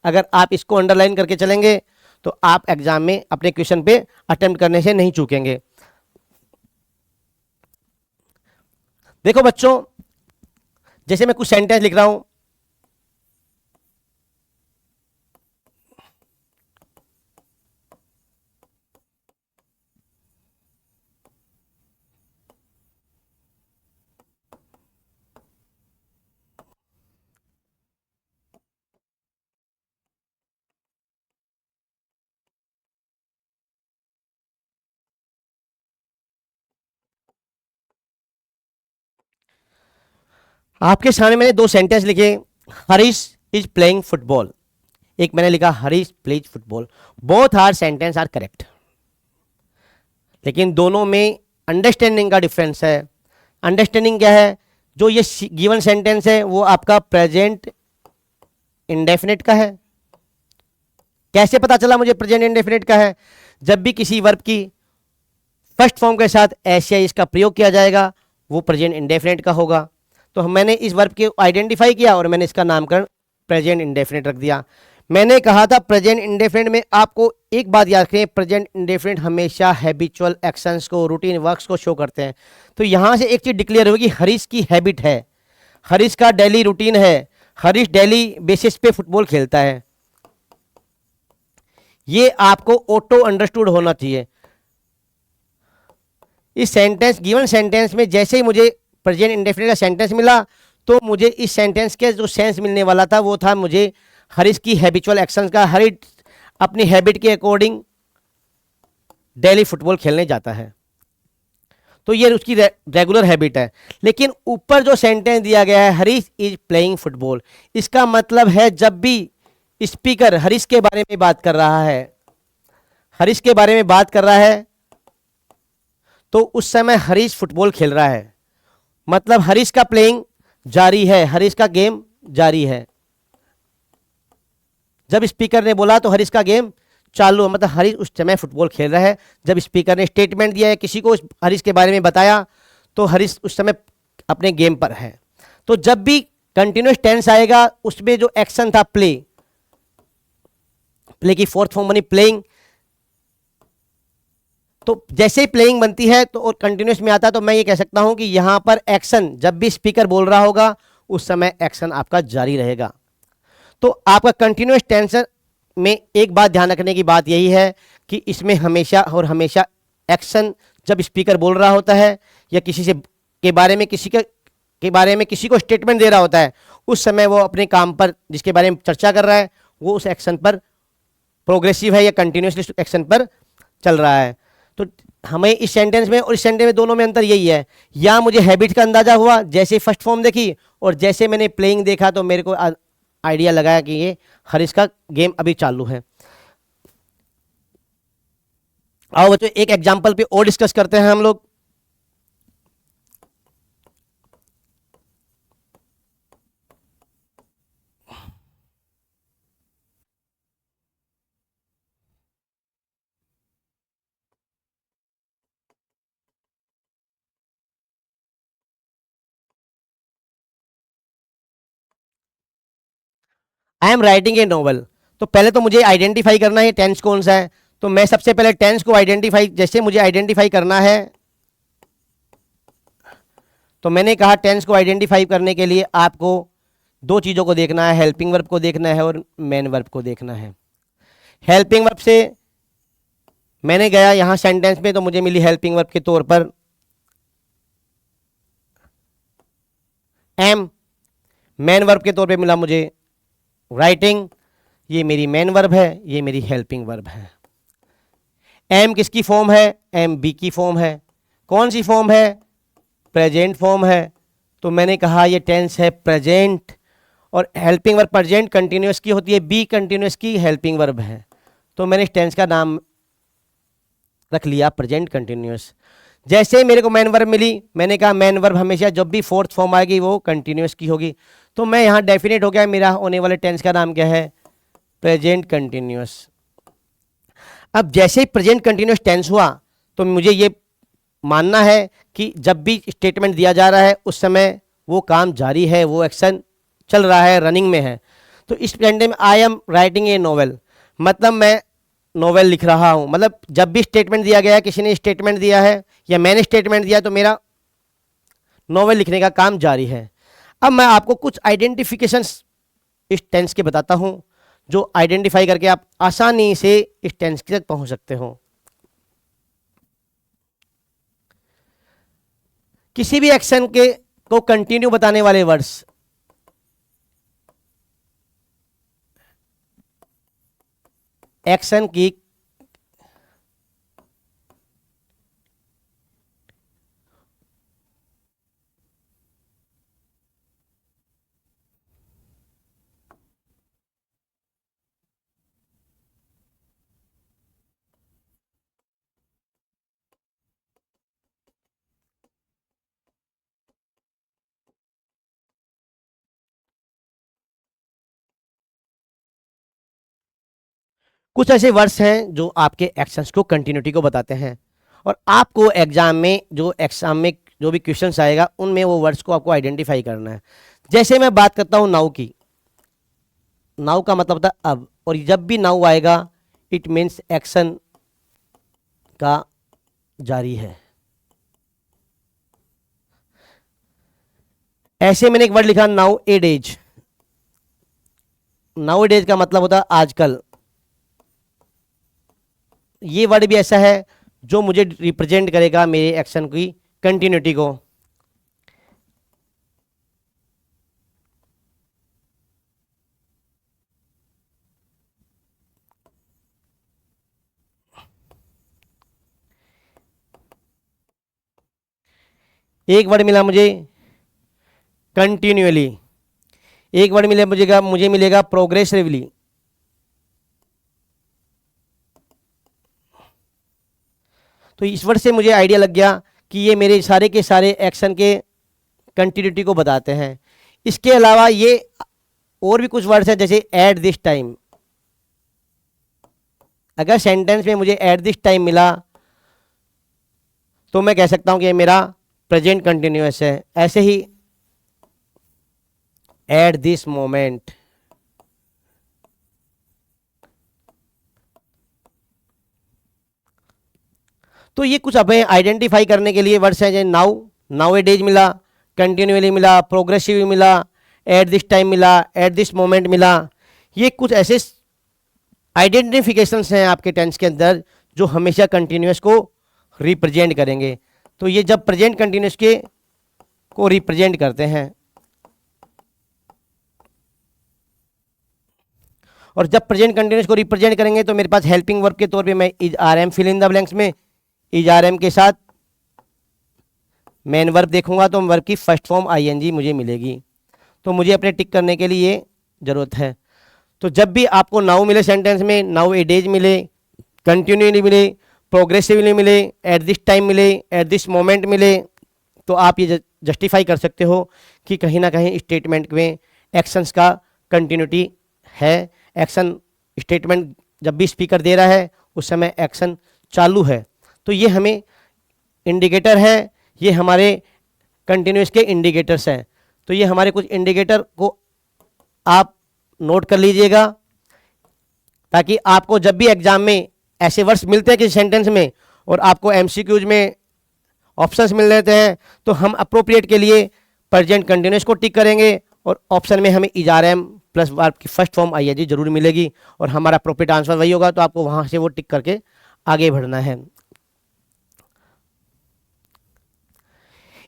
अगर आप इसको अंडरलाइन करके चलेंगे तो आप एग्जाम में अपने क्वेश्चन पे अटेम्प्ट करने से नहीं चूकेंगे। देखो बच्चों, जैसे मैं कुछ सेंटेंस लिख रहा हूं, आपके सामने मैंने दो सेंटेंस लिखे, हरीश इज प्लेइंग फुटबॉल, एक मैंने लिखा Harish plays football. Both are sentence are correct, लेकिन दोनों में अंडरस्टैंडिंग का डिफरेंस है। अंडरस्टैंडिंग क्या है? जो ये गिवन सेंटेंस है वो आपका प्रेजेंट इंडेफिनिट का है। कैसे पता चला मुझे प्रेजेंट इंडेफिनिट का है? जब भी किसी वर्ब की फर्स्ट फॉर्म के साथ एस या इसका प्रयोग किया जाएगा वो प्रेजेंट इंडेफिनिट का होगा। तो मैंने इस वर्ब को आइडेंटिफाई किया और मैंने इसका नामकरण प्रेजेंट इंडेफिनिट रख दिया। मैंने कहा था प्रेजेंट इंडेफिनिट में आपको एक बात याद रखें, प्रेजेंट इंडेफिनिट हमेशा हैबिचुअल एक्शंस को, रूटीन वर्क्स को शो करते हैं। तो यहां से एक चीज डिक्लेयर होगी, हरीश की हैबिट है, हरीश का डेली रूटीन है, हरीश डेली बेसिस पे फुटबॉल खेलता है। ये आपको ऑटो अंडरस्टूड होना चाहिए। इस सेंटेंस, गिवन सेंटेंस में जैसे ही मुझे प्रेजेंट इंडेफिनिट का सेंटेंस मिला तो मुझे इस सेंटेंस के जो सेंस मिलने वाला था वो था मुझे हरीश की हैबिचुअल एक्शंस का। हरीश अपनी हैबिट के अकॉर्डिंग डेली फुटबॉल खेलने जाता है, तो ये उसकी रेगुलर हैबिट है। लेकिन ऊपर जो सेंटेंस दिया गया है हरीश इज प्लेइंग फुटबॉल, इसका मतलब है जब भी स्पीकर हरीश के बारे में बात कर रहा है, हरीश के बारे में बात कर रहा है तो उस समय हरीश फुटबॉल खेल रहा है, मतलब हरीश का प्लेइंग जारी है, हरीश का गेम जारी है। जब स्पीकर ने बोला तो हरीश का गेम चालू है, मतलब हरीश उस समय फुटबॉल खेल रहा है। जब स्पीकर ने स्टेटमेंट दिया है, किसी को हरीश के बारे में बताया, तो हरीश उस समय अपने गेम पर है। तो जब भी कंटिन्यूस टेंस आएगा उसमें जो एक्शन था प्ले, प्ले की फोर्थ फॉर्म बनी प्लेइंग, तो जैसे ही प्लेइंग बनती है तो और कंटिन्यूस में आता है तो मैं ये कह सकता हूं कि यहां पर एक्शन जब भी स्पीकर बोल रहा होगा उस समय एक्शन आपका जारी रहेगा। तो आपका कंटिन्यूस टेंस में एक बात ध्यान रखने की बात यही है कि इसमें हमेशा और हमेशा एक्शन जब स्पीकर बोल रहा होता है या किसी से के बारे में किसी को स्टेटमेंट दे रहा होता है उस समय वो अपने काम पर जिसके बारे में चर्चा कर रहा है वो उस एक्शन पर प्रोग्रेसिव है या कंटिन्यूसली एक्शन पर चल रहा है। तो हमें इस सेंटेंस में और इस सेंटेंस में दोनों में अंतर यही है, या मुझे हैबिट का अंदाजा हुआ जैसे फर्स्ट फॉर्म देखी, और जैसे मैंने प्लेइंग देखा तो मेरे को आइडिया लगाया कि ये हरीश का गेम अभी चालू है। आओ बच्चों एक एग्जांपल पे और डिस्कस करते हैं हम लोग। I am writing a novel, तो पहले तो मुझे आइडेंटिफाई करना है टेंस कौन सा है। तो मैं सबसे पहले टेंस को आइडेंटिफाई, जैसे मुझे आइडेंटिफाई करना है तो मैंने कहा टेंस को आइडेंटिफाई करने के लिए आपको दो चीज़ों को देखना है, हेल्पिंग वर्ब को देखना है और मेन वर्ब को देखना है। हेल्पिंग वर्ब से मैंने गया यहाँ सेंटेंस में तो मुझे मिली हेल्पिंग वर्ब के तौर पर एम, मेन वर्ब के तौर पे मिला मुझे राइटिंग। ये मेरी मेन वर्ब है, ये मेरी हेल्पिंग वर्ब है। एम किसकी फॉर्म है? एम बी की फॉर्म है। कौन सी फॉर्म है? प्रेजेंट फॉर्म है। तो मैंने कहा ये टेंस है प्रेजेंट, और हेल्पिंग वर्ब प्रेजेंट कंटिन्यूअस की होती है, बी कंटिन्यूअस की हेल्पिंग वर्ब है। तो मैंने इस टेंस का नाम रख लिया प्रेजेंट कंटिन्यूअस। जैसे मेरे को मेन वर्ब मिली, मैंने कहा मेन वर्ब हमेशा जब भी फोर्थ फॉर्म आएगी वो कंटिन्यूअस की होगी। तो मैं यहाँ डेफिनेट हो गया, मेरा होने वाले टेंस का नाम क्या है? Present continuous. अब जैसे ही प्रेजेंट कंटिन्यूअस टेंस हुआ तो मुझे ये मानना है कि जब भी स्टेटमेंट दिया जा रहा है उस समय वो काम जारी है, वो एक्शन चल रहा है, रनिंग में है। तो इस सेंटेंस में I am writing a novel, मतलब मैं नॉवेल लिख रहा हूँ। मतलब जब भी स्टेटमेंट दिया गया है, किसी ने स्टेटमेंट दिया है या मैंने स्टेटमेंट दिया, तो मेरा नॉवेल लिखने का काम जारी है। अब मैं आपको कुछ आइडेंटिफिकेशंस इस टेंस के बताता हूँ जो आइडेंटिफाई करके आप आसानी से इस टेंस तक पहुँच सकते हो। किसी भी एक्शन के को कंटिन्यू बताने वाले वर्ड्स, एक्शन की कुछ ऐसे वर्ड्स हैं जो आपके एक्शंस को कंटिन्यूटी को बताते हैं, और आपको एग्जाम में जो भी क्वेश्चंस आएगा उनमें वो वर्ड्स को आपको आइडेंटिफाई करना है। जैसे मैं बात करता हूँ नाउ की, नाउ का मतलब होता है अब, और जब भी नाउ आएगा इट मीन्स एक्शन का जारी है। ऐसे मैंने एक वर्ड लिखा नाउ ए डेज, नाउ ए डेज का मतलब होता है आजकल। ये वर्ड भी ऐसा है जो मुझे रिप्रेजेंट करेगा मेरे एक्शन की कंटिन्यूटी को। एक वर्ड मिला मुझे कंटिन्यूअली, एक वर्ड मुझे मिलेगा प्रोग्रेसिवली। तो इस वर्ड से मुझे आइडिया लग गया कि ये मेरे सारे के सारे एक्शन के कंटिन्यूटी को बताते हैं। इसके अलावा ये और भी कुछ वर्ड्स हैं, जैसे एट दिस टाइम। अगर सेंटेंस में मुझे एट दिस टाइम मिला तो मैं कह सकता हूं कि ये मेरा प्रेजेंट कंटिन्यूअस है। ऐसे ही एट दिस मोमेंट, तो ये कुछ हमें आइडेंटिफाई करने के लिए वर्ड्स हैं, जैसे नाउ, नाउ ए डेज मिला, कंटिन्यूअली मिला, प्रोग्रेसिव मिला, एट दिस टाइम मिला, एट दिस मोमेंट मिला। ये कुछ ऐसे आइडेंटिफिकेशंस हैं आपके टेंस के अंदर जो हमेशा कंटिन्यूअस को रिप्रेजेंट करेंगे। तो ये जब प्रेजेंट कंटिन्यूअस के को रिप्रेजेंट करते हैं, और जब प्रेजेंट कंटिन्यूस को रिप्रेजेंट करेंगे तो मेरे पास हेल्पिंग वर्ब के तौर पे मैं is are am fill in the blanks में इज आर एम के साथ मेन वर्ब देखूंगा तो वर्ब की फर्स्ट फॉर्म आईएनजी मुझे मिलेगी। तो मुझे अपने टिक करने के लिए ये जरूरत है। तो जब भी आपको नाउ मिले सेंटेंस में, नाउ ए डेज मिले, कंटिन्यूली मिले, प्रोग्रेसिवली मिले, एट दिस टाइम मिले, एट दिस मोमेंट मिले, तो आप ये जस्टिफाई कर सकते हो कि कहीं ना कहीं स्टेटमेंट में एक्शंस का कंटिन्यूटी है। एक्शन स्टेटमेंट जब भी स्पीकर दे रहा है उस समय एक्शन चालू है। तो ये हमें इंडिकेटर है, ये हमारे कंटिन्यूस के इंडिकेटर्स हैं। तो ये हमारे कुछ इंडिकेटर को आप नोट कर लीजिएगा, ताकि आपको जब भी एग्जाम में ऐसे वर्ड्स मिलते हैं किसी सेंटेंस में और आपको एमसीक्यूज में ऑप्शंस मिल जाते हैं, तो हम अप्रोप्रिएट के लिए प्रेजेंट कंटिन्यूस को टिक करेंगे और ऑप्शन में हमें is are am plus verb की फर्स्ट फॉर्म आईएनजी जरूर मिलेगी और हमारा अप्रोप्रिएट आंसर वही होगा। तो आपको वहां से वो टिक करके आगे बढ़ना है।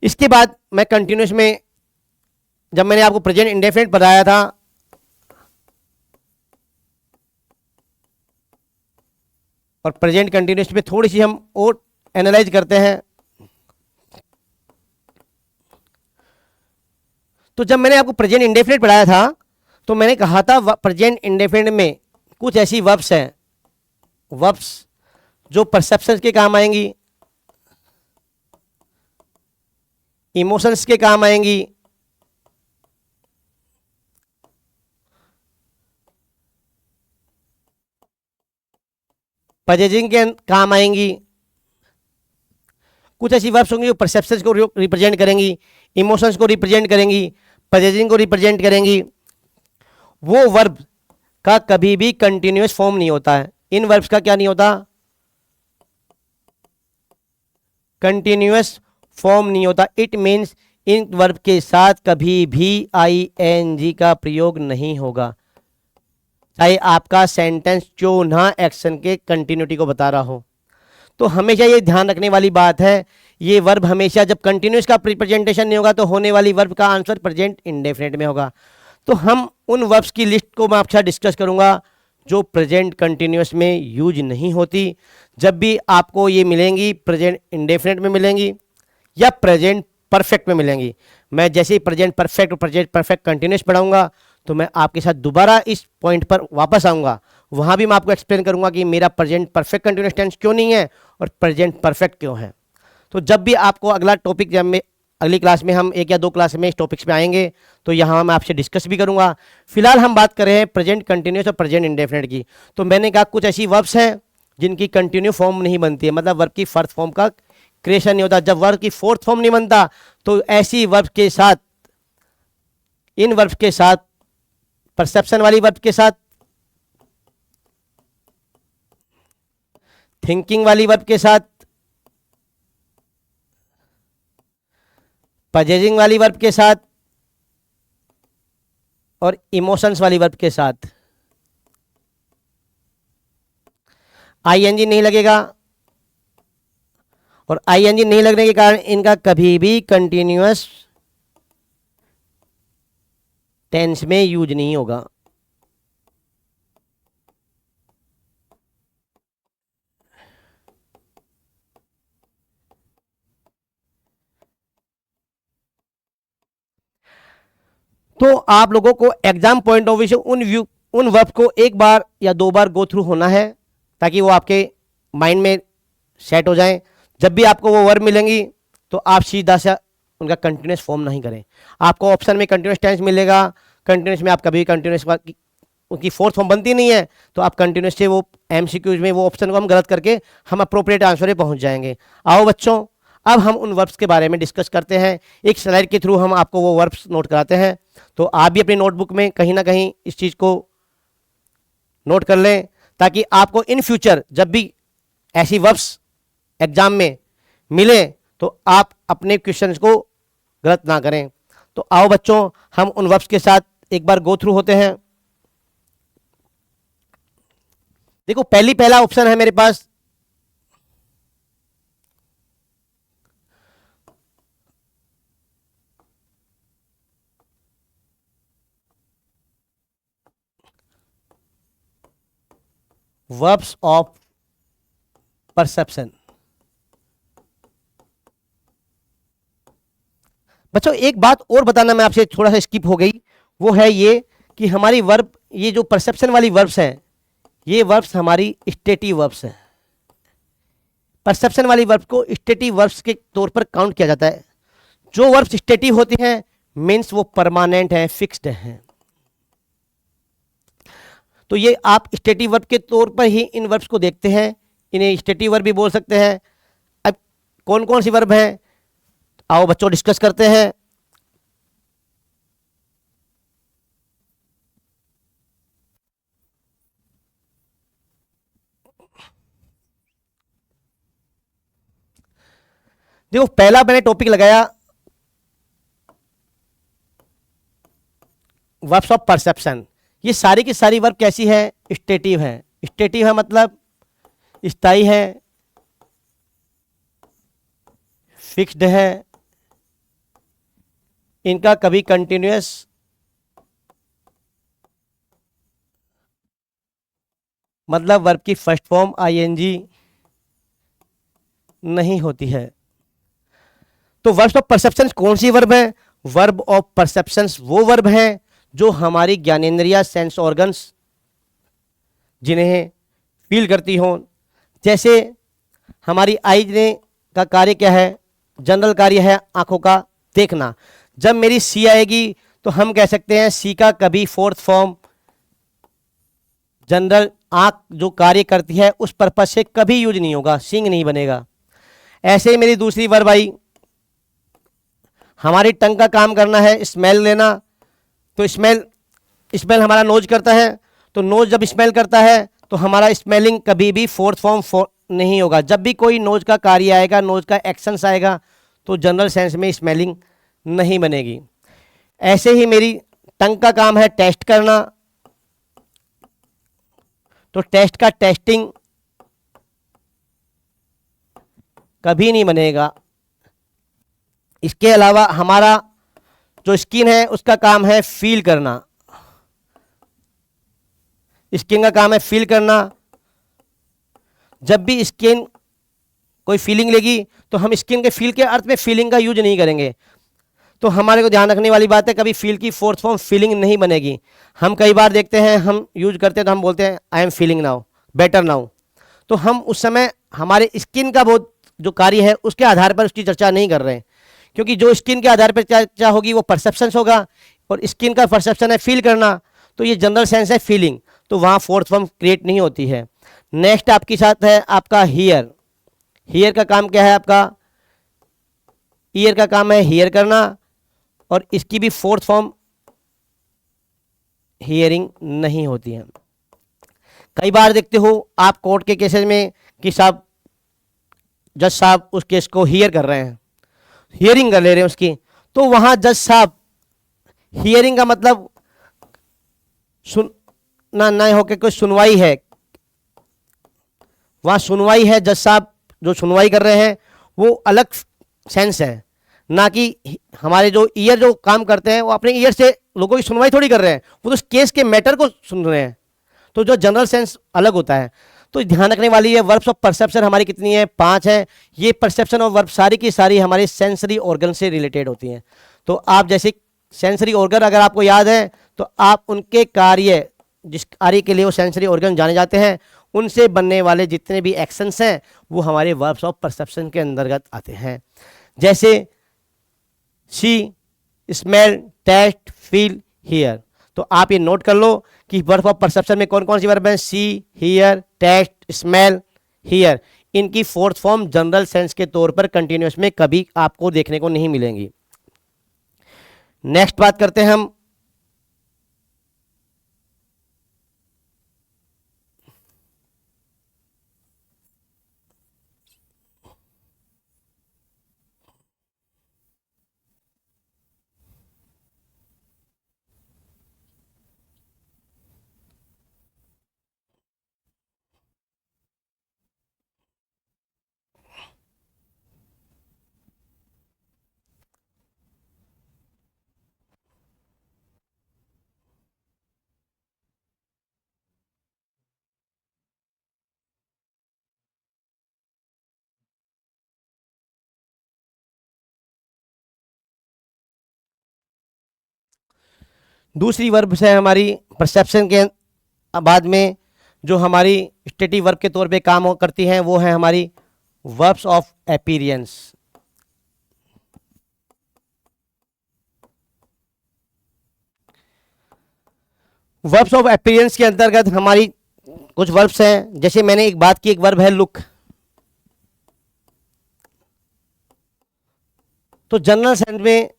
इसके बाद मैं कंटिन्यूस में, जब मैंने आपको प्रेजेंट इंडेफिनिट बताया था, और प्रेजेंट कंटिन्यूस में थोड़ी सी हम और एनालाइज करते हैं। तो जब मैंने आपको प्रेजेंट इंडेफिनिट पढ़ाया था तो मैंने कहा था प्रेजेंट इंडेफिनिट में कुछ ऐसी वर्ब्स हैं, वर्ब्स जो परसेप्शन के काम आएंगी, इमोशंस के काम आएंगी, पजेजिंग के काम आएंगी। कुछ ऐसी वर्ब्स होंगी जो परसेप्शंस को रिप्रेजेंट करेंगी, इमोशंस को रिप्रेजेंट करेंगी, पजेजिंग को रिप्रेजेंट करेंगी। वो वर्ब का कभी भी कंटिन्यूअस फॉर्म नहीं होता है। इन वर्ब्स का क्या नहीं होता? कंटिन्यूअस फॉर्म नहीं होता। इट मीन्स इन वर्ब के साथ कभी भी आई एन जी का प्रयोग नहीं होगा, चाहे आपका सेंटेंस जो ना एक्शन के कंटिन्यूटी को बता रहा हो। तो हमेशा ये ध्यान रखने वाली बात है, ये वर्ब हमेशा जब कंटिन्यूस का रिप्रेजेंटेशन नहीं होगा तो होने वाली वर्ब का आंसर प्रेजेंट इंडेफिनिट में होगा। तो हम उन वर्ब्स की लिस्ट को मैं आपके साथ डिस्कस करूंगा जो प्रेजेंट कंटिन्यूस में यूज नहीं होती। जब भी आपको ये मिलेंगी प्रेजेंट इंडेफिनिट में मिलेंगी या प्रेजेंट परफेक्ट में मिलेंगी। मैं जैसे ही प्रेजेंट परफेक्ट और प्रेजेंट परफेक्ट कंटिन्यूस पढ़ाऊंगा तो मैं आपके साथ दोबारा इस पॉइंट पर वापस आऊंगा, वहां भी मैं आपको एक्सप्लेन करूंगा कि मेरा प्रेजेंट परफेक्ट कंटिन्यूस टेंस क्यों नहीं है और प्रेजेंट परफेक्ट क्यों है। तो जब भी आपको अगला टॉपिक, जब मैं अगली क्लास में, हम एक या दो क्लास में इस टॉपिक्स पे आएंगे तो यहाँ मैं आपसे डिस्कस भी करूंगा। फिलहाल हम बात कर रहे हैं प्रेजेंट कंटिन्यूस और प्रेजेंट इंडेफिनिट की। तो मैंने कहा कुछ ऐसी वर्ब्स हैं जिनकी कंटिन्यू फॉर्म नहीं बनती है, मतलब वर्ब की फर्स्ट फॉर्म का क्रिएशन नहीं होता। जब वर्ब की फोर्थ फॉर्म नहीं बनता तो ऐसी वर्ब के साथ, इन वर्ब के साथ, परसेप्शन वाली वर्ब के साथ, थिंकिंग वाली वर्ब के साथ, पजेजिंग वाली वर्ब के साथ और इमोशंस वाली वर्ब के साथ आईएनजी नहीं लगेगा। और आईएनजी नहीं लगने के कारण इनका कभी भी कंटिन्यूअस टेंस में यूज नहीं होगा। तो आप लोगों को एग्जाम पॉइंट ऑफ व्यू से उन वर्ब को एक बार या दो बार गो थ्रू होना है ताकि वो आपके माइंड में सेट हो जाए। जब भी आपको वो वर्ब मिलेंगी तो आप सीधा सा उनका कंटिन्यूस फॉर्म नहीं करें। आपको ऑप्शन में कंटिन्यूस टेंस मिलेगा, कंटिन्यूस में आप कभी कंटिन्यूस उनकी फोर्थ फॉर्म बनती नहीं है तो आप कंटिन्यूस से वो एमसीक्यूज में वो ऑप्शन को हम गलत करके हम अप्रोप्रिएट आंसर पे पहुंच जाएंगे। आओ बच्चों, अब हम उन वर्ब्स के बारे में डिस्कस करते हैं। एक स्लाइड के थ्रू हम आपको वो वर्ब्स नोट कराते हैं, तो आप भी अपनी नोटबुक में कहीं ना कहीं इस चीज़ को नोट कर लें ताकि आपको इन फ्यूचर जब भी ऐसी वर्ब्स एग्जाम में मिले तो आप अपने क्वेश्चंस को गलत ना करें। तो आओ बच्चों, हम उन वर्ब्स के साथ एक बार गो थ्रू होते हैं। देखो पहला ऑप्शन है मेरे पास वर्ब्स ऑफ परसेप्शन। बच्चों एक बात और बताना, मैं आपसे थोड़ा सा स्किप हो गई, वो है ये कि हमारी वर्ब, ये जो परसेप्शन वाली वर्ब्स हैं, ये वर्ब्स हमारी स्टेटिव वर्ब्स हैं। परसेप्शन वाली वर्ब को स्टेटिव वर्ब्स के तौर पर काउंट किया जाता है। जो वर्ब्स स्टेटिव होती हैं मीन्स वो परमानेंट हैं, फिक्स्ड हैं। तो ये आप स्टेटिव वर्ब के तौर पर ही इन वर्ब्स को देखते हैं, इन्हें स्टेटिव वर्ब भी बोल सकते हैं। अब कौन कौन सी वर्ब हैं, आओ बच्चों डिस्कस करते हैं। देखो पहला मैंने टॉपिक लगाया वर्ब्स ऑफ परसेप्शन। ये सारी की सारी वर्ब कैसी है, स्टेटिव है। स्टेटिव है मतलब स्थायी है, फिक्स्ड है, इनका कभी कंटिन्यूअस मतलब वर्ब की फर्स्ट फॉर्म आईएनजी नहीं होती है। तो वर्ब्स ऑफ परसेप्शन कौन सी वर्ब है, वर्ब ऑफ परसेप्शन वो वर्ब है जो हमारी ज्ञानेंद्रिया सेंस ऑर्गन्स जिन्हें फील करती हों। जैसे हमारी आईज ने का कार्य क्या है, जनरल कार्य है आंखों का देखना। जब मेरी सी आएगी तो हम कह सकते हैं सी का कभी फोर्थ फॉर्म जनरल आंख जो कार्य करती है उस पर्पज से कभी यूज नहीं होगा, सिंग नहीं बनेगा। ऐसे ही मेरी दूसरी वर्ब आई, हमारी टंग का काम करना है स्मेल लेना, तो स्मेल स्मेल हमारा नोज करता है, तो नोज जब स्मेल करता है तो हमारा स्मेलिंग कभी भी फोर्थ फॉर्म नहीं होगा। जब भी कोई नोज का कार्य आएगा, नोज का एक्शंस आएगा, तो जनरल सेंस में स्मेलिंग नहीं बनेगी। ऐसे ही मेरी टंग का काम है टेस्ट करना, तो टेस्ट का टेस्टिंग कभी नहीं बनेगा। इसके अलावा हमारा जो स्किन है उसका काम है फील करना, स्किन का काम है फील करना। जब भी स्किन कोई फीलिंग लेगी तो हम स्किन के फील के अर्थ में फीलिंग का यूज नहीं करेंगे। तो हमारे को ध्यान रखने वाली बात है, कभी फील की फोर्थ फॉर्म फीलिंग नहीं बनेगी। हम कई बार देखते हैं हम यूज करते हैं तो हम बोलते हैं I am feeling now, better now, तो हम उस समय हमारे स्किन का बहुत जो कार्य है उसके आधार पर उसकी चर्चा नहीं कर रहे हैं, क्योंकि जो स्किन के आधार पर चर्चा होगी वो परसेप्शन होगा, और स्किन का परसेप्शन है फील करना, तो ये जनरल सेंस है फीलिंग, तो वहाँ फोर्थ फॉर्म क्रिएट नहीं होती है। नेक्स्ट आपके साथ है आपका हियर। हियर का काम क्या है आपका, ईयर का काम है हियर करना, और इसकी भी फोर्थ फॉर्म हियरिंग नहीं होती है। कई बार देखते हो आप कोर्ट के केसेस में कि साहब जज साहब उस केस को हियर कर रहे हैं, हियरिंग कर ले रहे हैं उसकी, तो वहां जज साहब हियरिंग का मतलब सुनना ना होकर कोई सुनवाई है, वहां सुनवाई है, जज साहब जो सुनवाई कर रहे हैं वो अलग सेंस है, ना कि हमारे जो ईयर जो काम करते हैं वो अपने ईयर से लोगों की सुनवाई थोड़ी कर रहे हैं, वो तो उस केस के मैटर को सुन रहे हैं। तो जो जनरल सेंस अलग होता है। तो ध्यान रखने वाली है वर्ब्स ऑफ परसेप्शन हमारी कितनी है, 5 है। ये परसेप्शन और वर्ब सारी की सारी हमारे सेंसरी ऑर्गन से रिलेटेड होती हैं। तो आप जैसे सेंसरी ऑर्गन अगर आपको याद है तो आप उनके कार्य, जिस कार्य के लिए वो सेंसरी ऑर्गन जाने जाते हैं, उनसे बनने वाले जितने भी एक्शंस हैं वो हमारे वर्ब्स ऑफ परसेप्शन के अंतर्गत आते हैं। जैसे सी, स्मेल, टेस्ट, फील, हियर। तो आप ये नोट कर लो कि वर्ब ऑफ परसेप्शन में कौन कौन सी वर्ब है, सी, हियर, टेस्ट, स्मेल, हियर। इनकी फोर्थ फॉर्म जनरल सेंस के तौर पर कंटिन्यूअस में कभी आपको देखने को नहीं मिलेंगी। नेक्स्ट बात करते हैं हम दूसरी वर्ब है हमारी परसेप्शन के बाद में जो हमारी स्टेटिव वर्ब के तौर पे काम करती हैं, वो है हमारी verbs of appearance. Verbs of appearance के अंतर्गत हमारी कुछ वर्ब्स हैं, जैसे मैंने एक बात की, एक वर्ब है लुक। तो जनरल सेंस में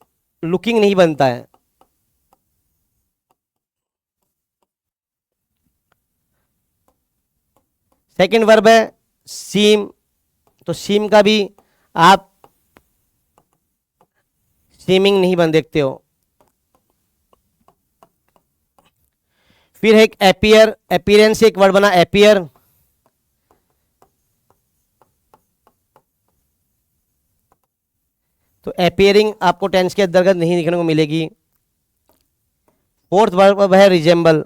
लुकिंग नहीं बनता है। सेकंड वर्ब है सीम। तो सीम का भी आप सीमिंग नहीं बन देखते हो। फिर है एक एपियर। अपीयरेंस से एक वर्ड बना एपियर। तो एपियरिंग आपको टेंस के अंतर्गत नहीं देखने को मिलेगी। फोर्थ वर्ब है रिजेंबल।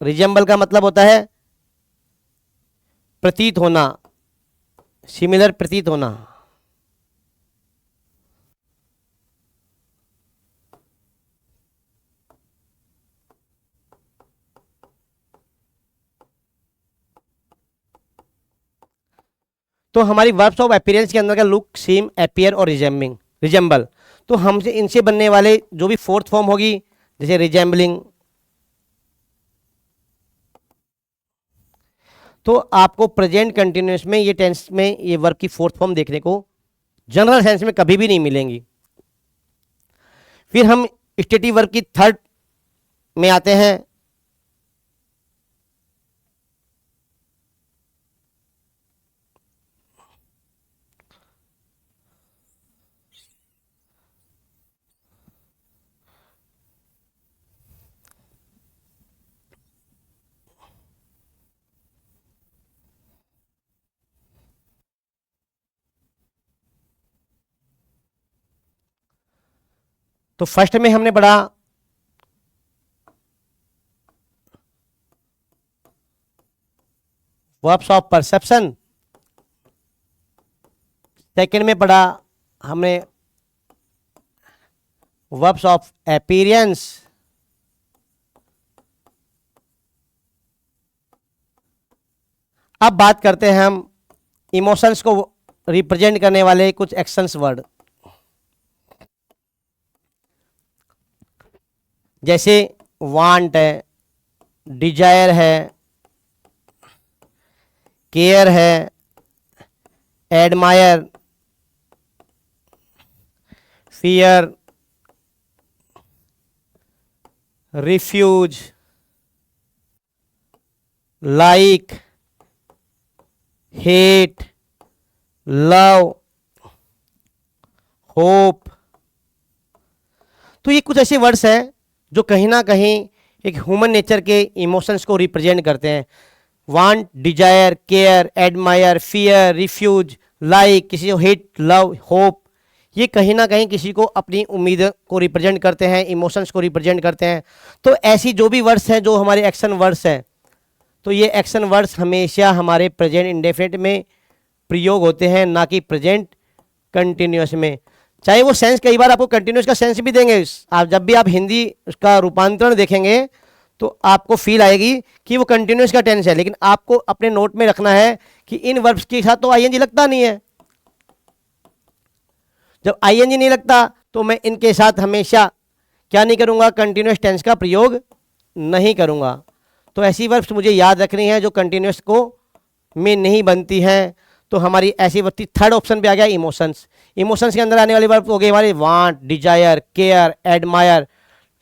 रिजेंबल का मतलब होता है प्रतीत होना, सिमिलर, प्रतीत होना। तो हमारी वर्ब्स ऑफ अपीयरेंस के अंदर का लुक, सीम, एपियर और रिजेंबल। तो हमसे इनसे बनने वाले जो भी फोर्थ फॉर्म होगी, जैसे रिजेंबलिंग, तो आपको प्रेजेंट कंटिन्यूअस में ये टेंस में ये वर्ब की फोर्थ फॉर्म देखने को जनरल सेंस में कभी भी नहीं मिलेंगी। फिर हम स्टेटिव वर्ब की थर्ड में आते हैं। तो फर्स्ट में हमने पढ़ा वर्ब्स ऑफ परसेप्शन। सेकंड में पढ़ा हमने वर्ब्स ऑफ अपीयरेंस। अब बात करते हैं हम इमोशंस को रिप्रेजेंट करने वाले कुछ एक्शंस वर्ड, जैसे वांट है, डिजायर है, केयर है, admire, fear, refuse, like, hate, love, hope. तो ये कुछ ऐसे वर्ड्स हैं जो कहीं ना कहीं एक ह्यूमन नेचर के इमोशंस को रिप्रेजेंट करते हैं। Want, desire, care, admire, fear, refuse, like, किसी को हेट, लव, होप, ये कहीं ना कहीं किसी को अपनी उम्मीद को रिप्रेजेंट करते हैं, इमोशंस को रिप्रेजेंट करते हैं। तो ऐसी जो भी वर्ड्स हैं जो हमारे एक्शन वर्ड्स हैं, तो ये एक्शन वर्ड्स हमेशा हमारे प्रेजेंट इंडेफिनिट में प्रयोग होते हैं, ना कि प्रेजेंट कंटिन्यूअस में। चाहे वो सेंस कई बार आपको कंटिन्यूअस का सेंस भी देंगे। आप जब भी आप हिंदी उसका रूपांतरण देखेंगे तो आपको फील आएगी कि वो कंटिन्यूअस का टेंस है, लेकिन आपको अपने नोट में रखना है कि इन वर्ब्स के साथ तो आईएनजी लगता नहीं है। जब आईएनजी नहीं लगता तो मैं इनके साथ हमेशा क्या नहीं करूंगा, कंटिन्यूअस टेंस का प्रयोग नहीं करूंगा। तो ऐसी वर्ब्स मुझे याद रखनी है जो कंटिन्यूअस को में नहीं बनती हैं। तो हमारी ऐसी वर्ब थर्ड ऑप्शन पे आ गया इमोशंस। इमोशंस के अंदर आने वाली वर्ब हो गई हमारी want, desire, care, admire,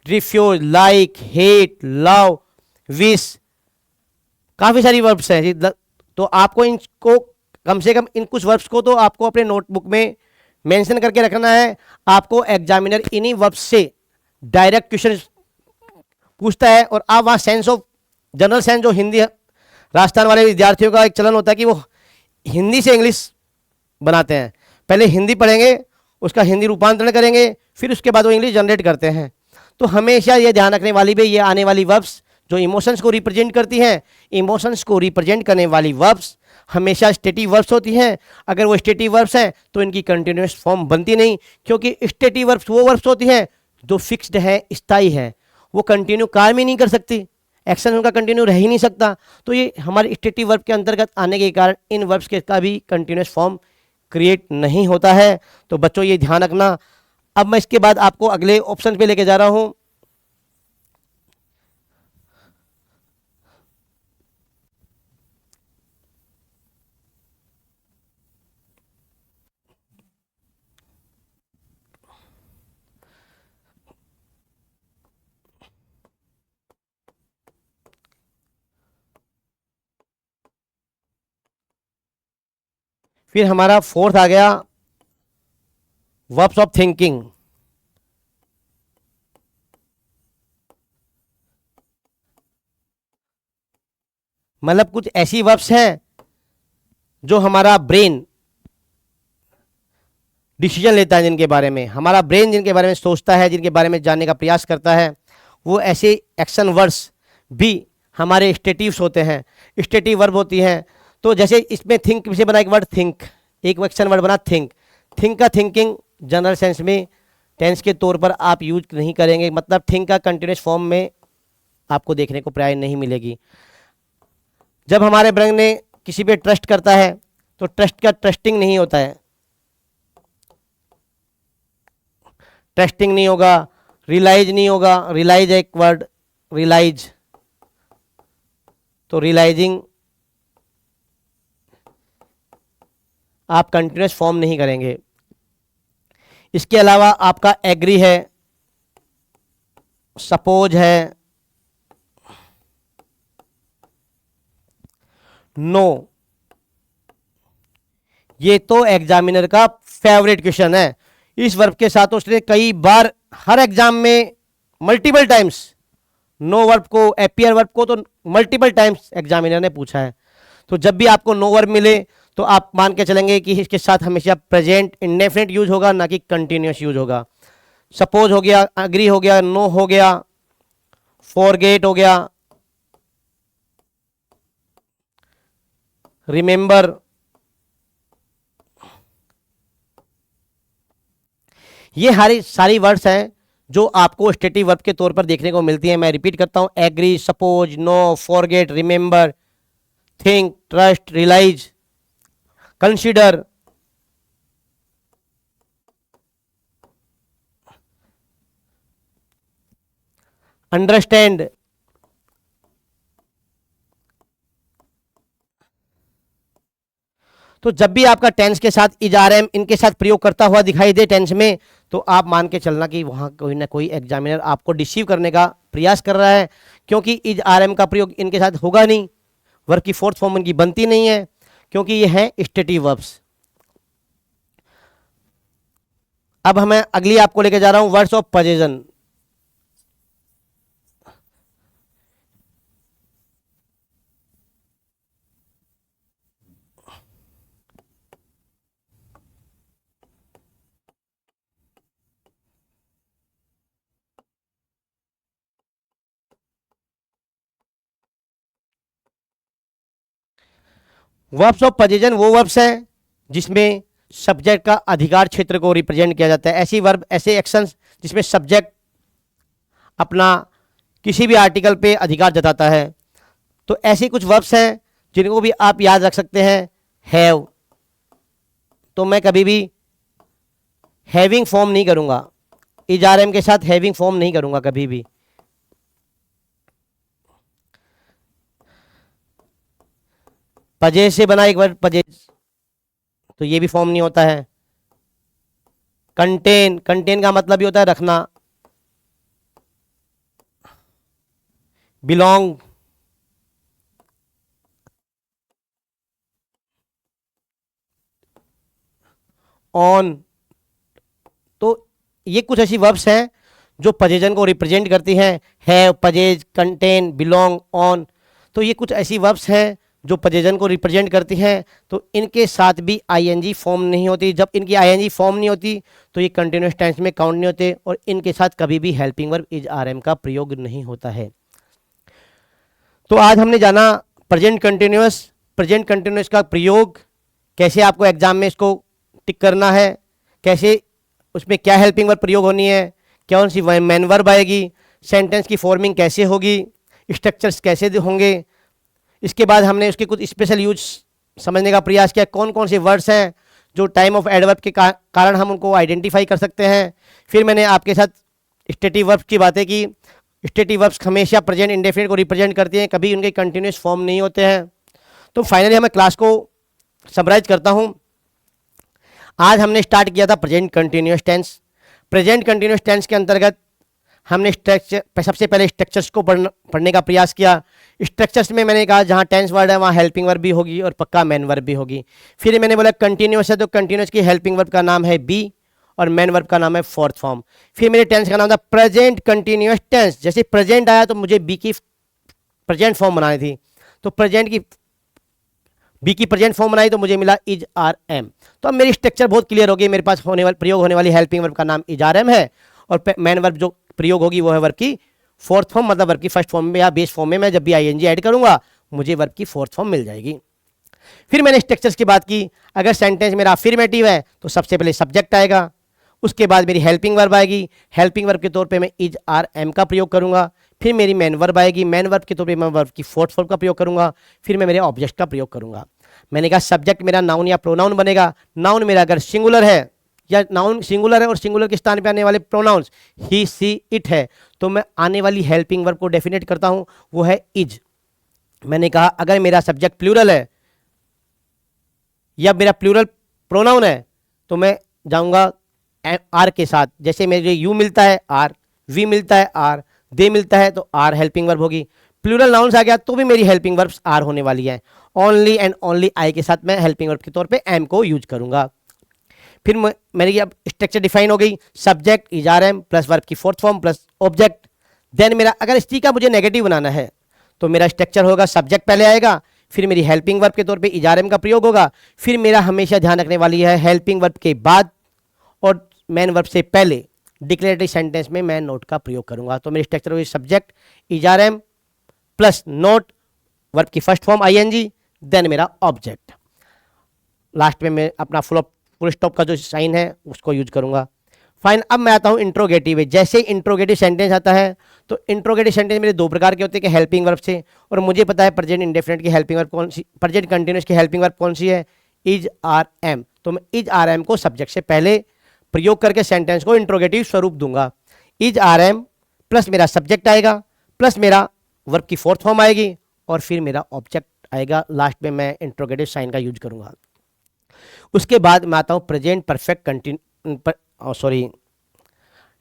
refuse, like, hate, love, wish. काफ़ी सारी वर्ब्स हैं जी। तो आपको इनको कम से कम इन कुछ वर्ब्स को तो आपको अपने नोटबुक में मेंशन करके रखना है। आपको एग्जामिनर इन्हीं वर्ब्स से डायरेक्ट क्वेश्चन पूछता है और आप वहाँ सेंस ऑफ जनरल सेंस, जो हिंदी राजस्थान वाले विद्यार्थियों का एक चलन होता है कि वो हिंदी से इंग्लिश बनाते हैं। पहले हिंदी पढ़ेंगे, उसका हिंदी रूपांतरण करेंगे, फिर उसके बाद वो इंग्लिश जनरेट करते हैं। तो हमेशा ये ध्यान रखने वाली भी ये आने वाली वर्ब्स जो इमोशंस को रिप्रेजेंट करती हैं, इमोशंस को रिप्रेजेंट करने वाली वर्ब्स हमेशा स्टेटिव वर्ब्स होती हैं। अगर वो स्टेटिव वर्ब्स हैं तो इनकी कंटिन्यूअस फॉर्म बनती नहीं, क्योंकि स्टेटिव वर्ब्स वो वर्ब्स होती हैं जो फिक्स्ड है, स्थायी है, वो कंटिन्यू काम ही नहीं कर सकती, एक्शन उनका कंटिन्यू रह ही नहीं सकता। तो ये हमारे स्टेटिव वर्ब के अंतर्गत आने के कारण इन वर्ब्स के का भी कंटिन्यूस फॉर्म क्रिएट नहीं होता है। तो बच्चों ये ध्यान रखना। अब मैं इसके बाद आपको अगले ऑप्शन पे लेके जा रहा हूं। फिर हमारा फोर्थ आ गया वर्ब्स ऑफ थिंकिंग। मतलब कुछ ऐसी वर्ब्स हैं जो हमारा ब्रेन डिसीजन लेता है, जिनके बारे में हमारा ब्रेन जिनके बारे में सोचता है, जिनके बारे में जानने का प्रयास करता है, वो ऐसे एक्शन वर्ड्स भी हमारे स्टेटिव्स होते हैं, स्टेटिव वर्ब होती हैं। तो जैसे इसमें थिंक से बना एक वर्ड थिंक, एक एक्शन वर्ड बना थिंक। थिंक का थिंकिंग जनरल सेंस में टेंस के तौर पर आप यूज नहीं करेंगे, मतलब थिंक का कंटिन्यूस फॉर्म में आपको देखने को प्राय नहीं मिलेगी। जब हमारे ब्रेन ने किसी पे ट्रस्ट करता है तो ट्रस्ट का ट्रस्टिंग नहीं होता है, ट्रस्टिंग नहीं होगा, रियलाइज नहीं होगा। रियलाइज एक वर्ड, रियलाइज, तो रियलाइजिंग आप कंटिन्यूस फॉर्म नहीं करेंगे। इसके अलावा आपका एग्री है, सपोज है, नो, ये तो एग्जामिनर का फेवरेट क्वेश्चन है। इस वर्ब के साथ उसने कई बार हर एग्जाम में मल्टीपल टाइम्स नो वर्ब को, एपियर वर्ब को तो मल्टीपल टाइम्स एग्जामिनर ने पूछा है। तो जब भी आपको नो वर्ब मिले तो आप मान के चलेंगे कि इसके साथ हमेशा प्रेजेंट इंडेफिनिट यूज होगा, ना कि कंटिन्यूस यूज होगा। सपोज हो गया, अग्री हो गया, नो हो गया, फॉरगेट हो गया, रिमेंबर, ये सारी वर्ड्स हैं जो आपको स्टेटिव वर्ब के तौर पर देखने को मिलती हैं। मैं रिपीट करता हूं, agree, suppose, know, forget, remember, think, trust, realise, consider, understand. तो जब भी आपका टेंस के साथ इज आर एम इनके साथ प्रयोग करता हुआ दिखाई दे टेंस में, तो आप मान के चलना कि वहां कोई ना कोई एग्जामिनर आपको डिसीव करने का प्रयास कर रहा है, क्योंकि इज आर एम का प्रयोग इनके साथ होगा नहीं, वर्ब की फोर्थ फॉर्म इनकी बनती नहीं है, क्योंकि ये है स्टेटिव वर्ब्स। अब मैं अगली आपको लेके जा रहा हूं words of possession. Verbs of position वो वर्ब्स हैं जिसमें सब्जेक्ट का अधिकार क्षेत्र को रिप्रेजेंट किया जाता है। ऐसी वर्ब, ऐसे एक्शंस जिसमें सब्जेक्ट अपना किसी भी आर्टिकल पे अधिकार जताता है। तो ऐसी कुछ वर्ब्स हैं जिनको भी आप याद रख सकते हैं। हैव, तो मैं कभी भी हैविंग फॉर्म नहीं करूंगा, इज आर एम के साथ हैविंग फॉर्म नहीं करूंगा कभी भी। पजेज से बना एक वर्ड पजेज, तो ये भी फॉर्म नहीं होता है। कंटेन, कंटेन का मतलब ही होता है रखना। बिलोंग, ऑन, तो ये कुछ ऐसी वर्ब्स हैं जो पजेजन को रिप्रेजेंट करती हैं। हैव, पजेज, कंटेन, बिलोंग, ऑन, तो ये कुछ ऐसी वर्ब्स हैं जो पजेजन को रिप्रेजेंट करती हैं। तो इनके साथ भी आईएनजी फॉर्म नहीं होती। जब इनकी आईएनजी फॉर्म नहीं होती तो ये कंटिन्यूस टेंस में काउंट नहीं होते, और इनके साथ कभी भी helping verb is are am का प्रयोग नहीं होता है। तो आज हमने जाना प्रेजेंट कंटिन्यूस, प्रेजेंट कंटिन्यूस का प्रयोग, कैसे आपको एग्जाम में इसको टिक करना है, कैसे उसमें क्या हेल्पिंग वर्ब प्रयोग होनी है, कौन सी मेन वर्ब आएगी, सेंटेंस की फॉर्मिंग कैसे होगी, स्ट्रक्चर्स कैसे होंगे। इसके बाद हमने उसके कुछ स्पेशल यूज समझने का प्रयास किया, कौन कौन से वर्ड्स हैं जो टाइम ऑफ एडवर्ब के कारण हम उनको आइडेंटिफाई कर सकते हैं। फिर मैंने आपके साथ स्टेटिव वर्ब्स की बातें की। स्टेटिव वर्ब्स हमेशा प्रेजेंट इंडेफिनिट को रिप्रेजेंट करते हैं, कभी उनके कंटिन्यूस फॉर्म नहीं होते हैं। तो फाइनली मैं क्लास को समराइज करता हूं। आज हमने स्टार्ट किया था present continuous tense. Present continuous tense के अंतर्गत हमने स्ट्रक्चर, सबसे पहले स्ट्रक्चर्स को पढ़ने का प्रयास किया। स्ट्रक्चर्स में मैंने कहा जहाँ टेंस वर्ड है वहाँ हेल्पिंग वर्ब भी होगी और पक्का मेन वर्ब भी होगी। फिर मैंने बोला कंटिन्यूस है तो कंटिन्यूस की हेल्पिंग वर्ब का नाम है बी और मेन वर्ब का नाम है फोर्थ फॉर्म। फिर मेरे टेंस का नाम था प्रेजेंट कंटिन्यूस टेंस। जैसे प्रेजेंट आया तो मुझे बी की प्रेजेंट फॉर्म बनानी थी, तो प्रेजेंट की बी की प्रेजेंट फॉर्म बनाई तो मुझे मिला इज आर एम। तो अब मेरी स्ट्रक्चर बहुत क्लियर होगी। मेरे पास प्रयोग होने वाली हेल्पिंग वर्ब का नाम इज आर एम है और मेन वर्ब जो प्रयोग होगी वो है वर्ब की फोर्थ फॉर्म, मतलब वर्ब की फर्स्ट फॉर्म में या बेस फॉर्म में मैं जब भी आईएनजी ऐड करूंगा मुझे वर्ब की फोर्थ फॉर्म मिल जाएगी। फिर मैंने स्ट्रक्चर्स की बात की। अगर सेंटेंस मेरा अफर्मेटिव है तो सबसे पहले सब्जेक्ट आएगा, उसके बाद मेरी हेल्पिंग वर्ब आएगी। हेल्पिंग वर्ब के तौर पे मैं इज आर एम का प्रयोग करूंगा। फिर मेरी मेन वर्ब आएगी, मेन वर्ब के तौर पे मैं वर्ब की फोर्थ फॉर्म का प्रयोग करूंगा। फिर मैं मेरे ऑब्जेक्ट का प्रयोग करूंगा। मैंने कहा सब्जेक्ट मेरा नाउन या प्रोनाउन बनेगा। नाउन मेरा अगर सिंगुलर है या नाउन सिंगुलर है और सिंगुलर के स्थान पे आने वाले प्रोनाउंस ही सी इट है तो मैं आने वाली हेल्पिंग वर्ब को डेफिनेट करता हूं, वो है इज। मैंने कहा अगर मेरा सब्जेक्ट प्लूरल है या मेरा प्लूरल प्रोनाउन है तो मैं जाऊंगा आर के साथ। जैसे मेरे यू मिलता है आर, वी मिलता है आर, दे मिलता है तो आर हेल्पिंग वर्ब होगी। प्लूरल नाउन्स आ गया तो भी मेरी हेल्पिंग वर्ब्स आर होने वाली है। ओनली एंड ओनली आई के साथ मैं हेल्पिंग वर्ब के तौर पे एम को यूज करूंगा। फिर मेरी अब स्ट्रक्चर डिफाइन हो गई, subject is are am plus verb की fourth form plus object. Then मेरा अगर इसी का मुझे नेगेटिव बनाना है तो मेरा स्ट्रक्चर होगा सब्जेक्ट पहले आएगा, फिर मेरी हेल्पिंग वर्ब के तौर पे इज आर एम का प्रयोग होगा, फिर मेरा हमेशा ध्यान रखने वाली है हेल्पिंग वर्ब के बाद और मेन वर्ब से पहले डिक्लेरेटिव सेंटेंस में मैं नोट का प्रयोग करूंगा। तो मेरी स्ट्रक्चर होगी subject is are am plus not verb की फर्स्ट फॉर्म आईएनजी, देन मेरा ऑब्जेक्ट। लास्ट में मैं अपना फुल स्टॉप का जो साइन है उसको यूज करूंगा। फाइन, अब मैं आता हूं इंट्रोगेटिव में। जैसे इंट्रोगेटिव सेंटेंस आता है तो इंट्रोगेटिव सेंटेंस मेरे दो प्रकार के होते हैं कि हेल्पिंग वर्ब से, और मुझे पता है प्रेजेंट इंडेफिनिट की हेल्पिंग वर्ब कौन सी, प्रेजेंट कंटिन्यूअस की हेल्पिंग वर्ब कौन सी है, इज आर एम। तो मैं इज आर एम को सब्जेक्ट से पहले प्रयोग करके सेंटेंस को इंट्रोगेटिव स्वरूप दूंगा। इज आर एम प्लस मेरा सब्जेक्ट आएगा प्लस मेरा वर्ब की फोर्थ फॉर्म आएगी और फिर मेरा ऑब्जेक्ट आएगा। लास्ट में मैं इंट्रोगेटिव साइन का यूज करूंगा। उसके बाद मैं आता हूं प्रेजेंट परफेक्ट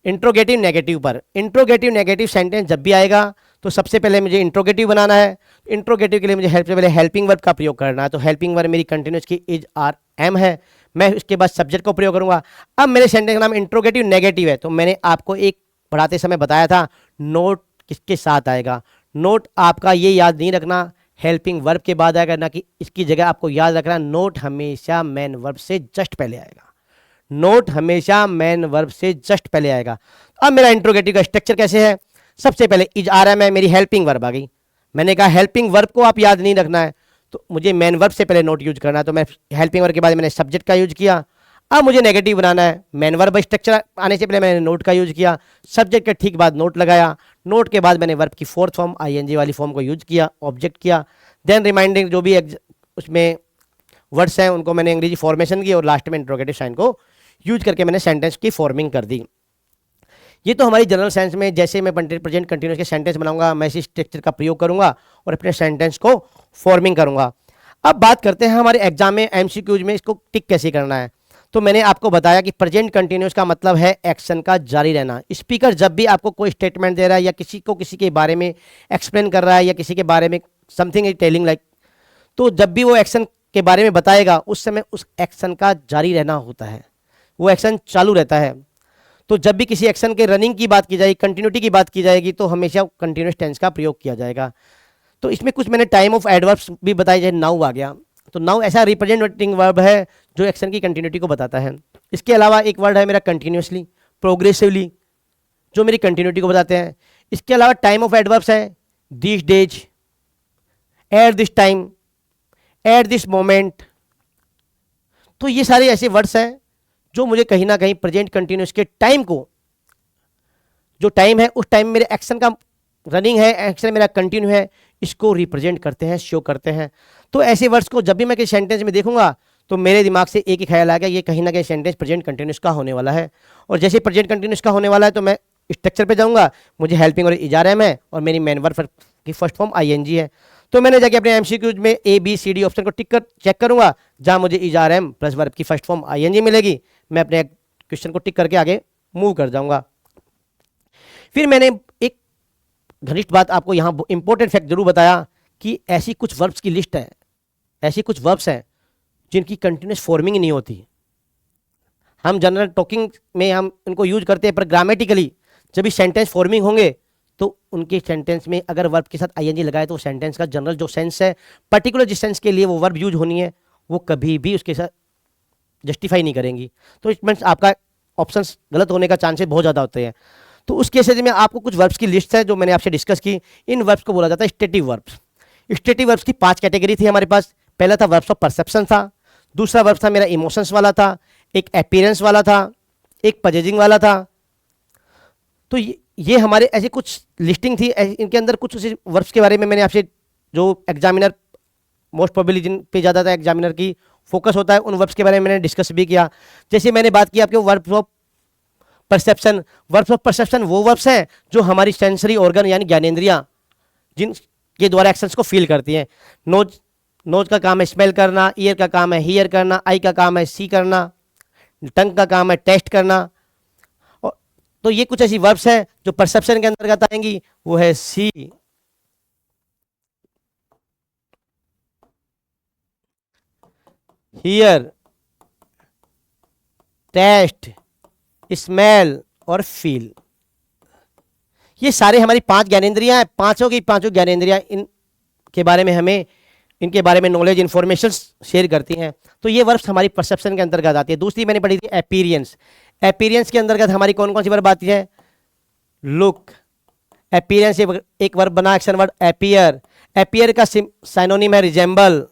इंट्रोगेटिव नेगेटिव पर। इंट्रोगेटिव नेगेटिव सेंटेंस जब भी आएगा तो सबसे पहले मुझे इंट्रोगेटिव बनाना है। इंट्रोगेटिव के लिए मुझे सबसे पहले हेल्पिंग वर्ब का प्रयोग करना है। तो हेल्पिंग वर्ब मेरी कंटिन्यूस की इज आर एम है, मैं उसके बाद सब्जेक्ट को प्रयोग करूंगा। अब मेरे सेंटेंस का नाम इंट्रोगेटिव नेगेटिव है तो मैंने आपको एक पढ़ाते समय बताया था नोट किसके साथ आएगा। नोट आपका ये याद नहीं रखना हेल्पिंग वर्ब के बाद आएगा, ना कि इसकी जगह आपको याद रखना नोट हमेशा मेन वर्ब से जस्ट पहले आएगा। नोट हमेशा मेन वर्ब से जस्ट पहले आएगा। अब मेरा इंट्रोगेटिव का स्ट्रक्चर कैसे है, सबसे पहले इज आर एम है, मेरी हेल्पिंग वर्ब आ गई। मैंने कहा हेल्पिंग वर्ब को आप याद नहीं रखना है तो मुझे मेन वर्ब से पहले नोट यूज करना है, तो मैं हेल्पिंग वर्ब के बाद मैंने सब्जेक्ट का यूज किया। अब मुझे नेगेटिव बनाना है, मेन वर्ब स्ट्रक्चर आने से पहले मैंने नोट का यूज किया, सब्जेक्ट के ठीक बाद नोट लगाया, नोट के बाद मैंने वर्ब की फोर्थ फॉर्म आईएनजी वाली फॉर्म को यूज किया, ऑब्जेक्ट किया, देन रिमाइंडिंग जो भी उसमें वर्ड्स हैं उनको मैंने अंग्रेजी फॉर्मेशन की और लास्ट में इंट्रोगेटिव साइन को यूज करके मैंने सेंटेंस की फॉर्मिंग कर दी। ये तो हमारी जनरल सेंस में जैसे मैं प्रेजेंट कंटिन्यूअस के सेंटेंस बनाऊंगा मैं इसी स्ट्रक्चर का प्रयोग करूंगा और अपने सेंटेंस को फॉर्मिंग करूंगा। अब बात करते हैं हमारे एग्जाम में एमसीक्यूज में इसको टिक कैसे करना है। तो मैंने आपको बताया कि प्रेजेंट कंटिन्यूअस का मतलब है एक्शन का जारी रहना। स्पीकर जब भी आपको कोई स्टेटमेंट दे रहा है या किसी को किसी के बारे में एक्सप्लेन कर रहा है या किसी के बारे में समथिंग इज टेलिंग लाइक, तो जब भी वो एक्शन के बारे में बताएगा उस समय उस एक्शन का जारी रहना होता है, वो एक्शन चालू रहता है। तो जब भी किसी एक्शन के रनिंग की बात की जाएगी, कंटिन्यूटी की बात की जाएगी तो हमेशा कंटिन्यूअस टेंस का प्रयोग किया जाएगा। तो इसमें कुछ मैंने टाइम ऑफ एडवर्ब्स भी बताई, जाए नाउ आ गया। तो नाउ ऐसा रिप्रेजेंटिंग वर्ब है जो एक्शन की कंटिन्यूटी को बताता है। इसके अलावा एक वर्ड है मेरा कंटिन्यूसली, प्रोग्रेसिवली, जो मेरी कंटिन्यूटी को बताते हैं। इसके अलावा टाइम ऑफ एडवर्ब्स है this days, at this time, at this moment. तो ये सारे ऐसे वर्ड्स हैं जो मुझे कहीं ना कहीं प्रेजेंट कंटिन्यूस के टाइम को जो टाइम है उस टाइम मेरे एक्शन का रनिंग है, एक्शन मेरा कंटिन्यू है, इसको रिप्रेजेंट करते हैं, शो करते हैं। तो ऐसे वर्ड्स को जब भी मैं किसी सेंटेंस में देखूंगा तो मेरे दिमाग से एक ही ख्याल आ गया, ये कहीं ना कहीं सेंटेंस प्रेजेंट कंटिन्यूस का होने वाला है। और जैसे प्रेजेंट कंटिन्यूस का होने वाला है तो मैं स्ट्रक्चर पे जाऊंगा, मुझे हेल्पिंग और इजारम है और मेरी मेन वर्ब की फर्स्ट फॉर्म आईएनजी है। तो मैंने जाके अपने एमसीक्यूज में A B C D option को टिक कर चेक करूंगा, जहां मुझे इजारम प्लस वर्ब की फर्स्ट फॉर्म आईएनजी मिलेगी, मैं अपने क्वेश्चन को टिक करके आगे मूव कर जाऊंगा। फिर मैंने एक घनिष्ठ बात आपको यहाँ इंपॉर्टेंट फैक्ट जरूर बताया कि ऐसी कुछ वर्ब्स की लिस्ट है, ऐसी कुछ वर्ब्स हैं जिनकी कंटिन्यूस फॉर्मिंग नहीं होती। हम जनरल टॉकिंग में हम इनको यूज करते हैं, पर ग्रामेटिकली जब भी सेंटेंस फॉर्मिंग होंगे तो उनके सेंटेंस में अगर वर्ब के साथ आईएनजी लगाए तो सेंटेंस का जनरल जो सेंस है, पर्टिकुलर जिस सेंस के लिए वो वर्ब यूज होनी है, वो कभी भी उसके साथ जस्टिफाई नहीं करेंगी। तो इट मीन्स आपका ऑप्शंस गलत होने का चांसेस बहुत ज़्यादा होते हैं। तो उस केसेस में आपको कुछ वर्ब्स की लिस्ट है जो मैंने आपसे डिस्कस की। इन वर्ब्स को बोला जाता है स्टेटिव वर्ब्स। स्टेटिव वर्ब्स की 5 कैटेगरी थी हमारे पास। पहला था वर्ब्स ऑफ परसेप्शन था, दूसरा वर्ब था मेरा इमोशंस वाला था, एक अपीयरेंस वाला था, एक पजेजिंग वाला था। तो ये हमारे ऐसे कुछ लिस्टिंग थी। इनके अंदर कुछ उसी वर्ब्स के बारे में मैंने आपसे, जो एग्जामिनर मोस्ट प्रोबेबली जिन पे ज़्यादा था एग्जामिनर की फोकस होता है, उन वर्ब्स के बारे में मैंने डिस्कस भी किया। जैसे मैंने बात की आपके verbs of perception. Verbs of perception वो वर्ब्स हैं जो हमारी सेंसरी ऑर्गन यानी ज्ञानेंद्रियां जिनके द्वारा एक्शंस को फील करती हैं। नोज का काम है स्मेल करना, ईयर का काम है हियर करना, आई का काम है सी करना, टंग का काम है टेस्ट करना। और तो ये कुछ ऐसी वर्ब्स हैं जो परसेप्शन के अंतर्गत आएंगी। वो है सी, हियर, टेस्ट, स्मेल और फील। ये सारे हमारी 5 ज्ञानेंद्रियां हैं। पांचों की पांचों ज्ञानेंद्रियां इनके बारे में हमें, इनके बारे में नॉलेज इन्फॉर्मेशन शेयर करती हैं। तो ये वर्ब्स हमारी परसेप्शन के अंतर्गत आती है। दूसरी मैंने पढ़ी थी अपीयरेंस। अपीयरेंस के अंतर्गत हमारी कौन कौन सी वर्ब आती है? लुक। अपीयरेंस एक वर्ब बना, एक्शन वर्ड अपीयर। अपीयर का साइनोनिम है रिजेंबल।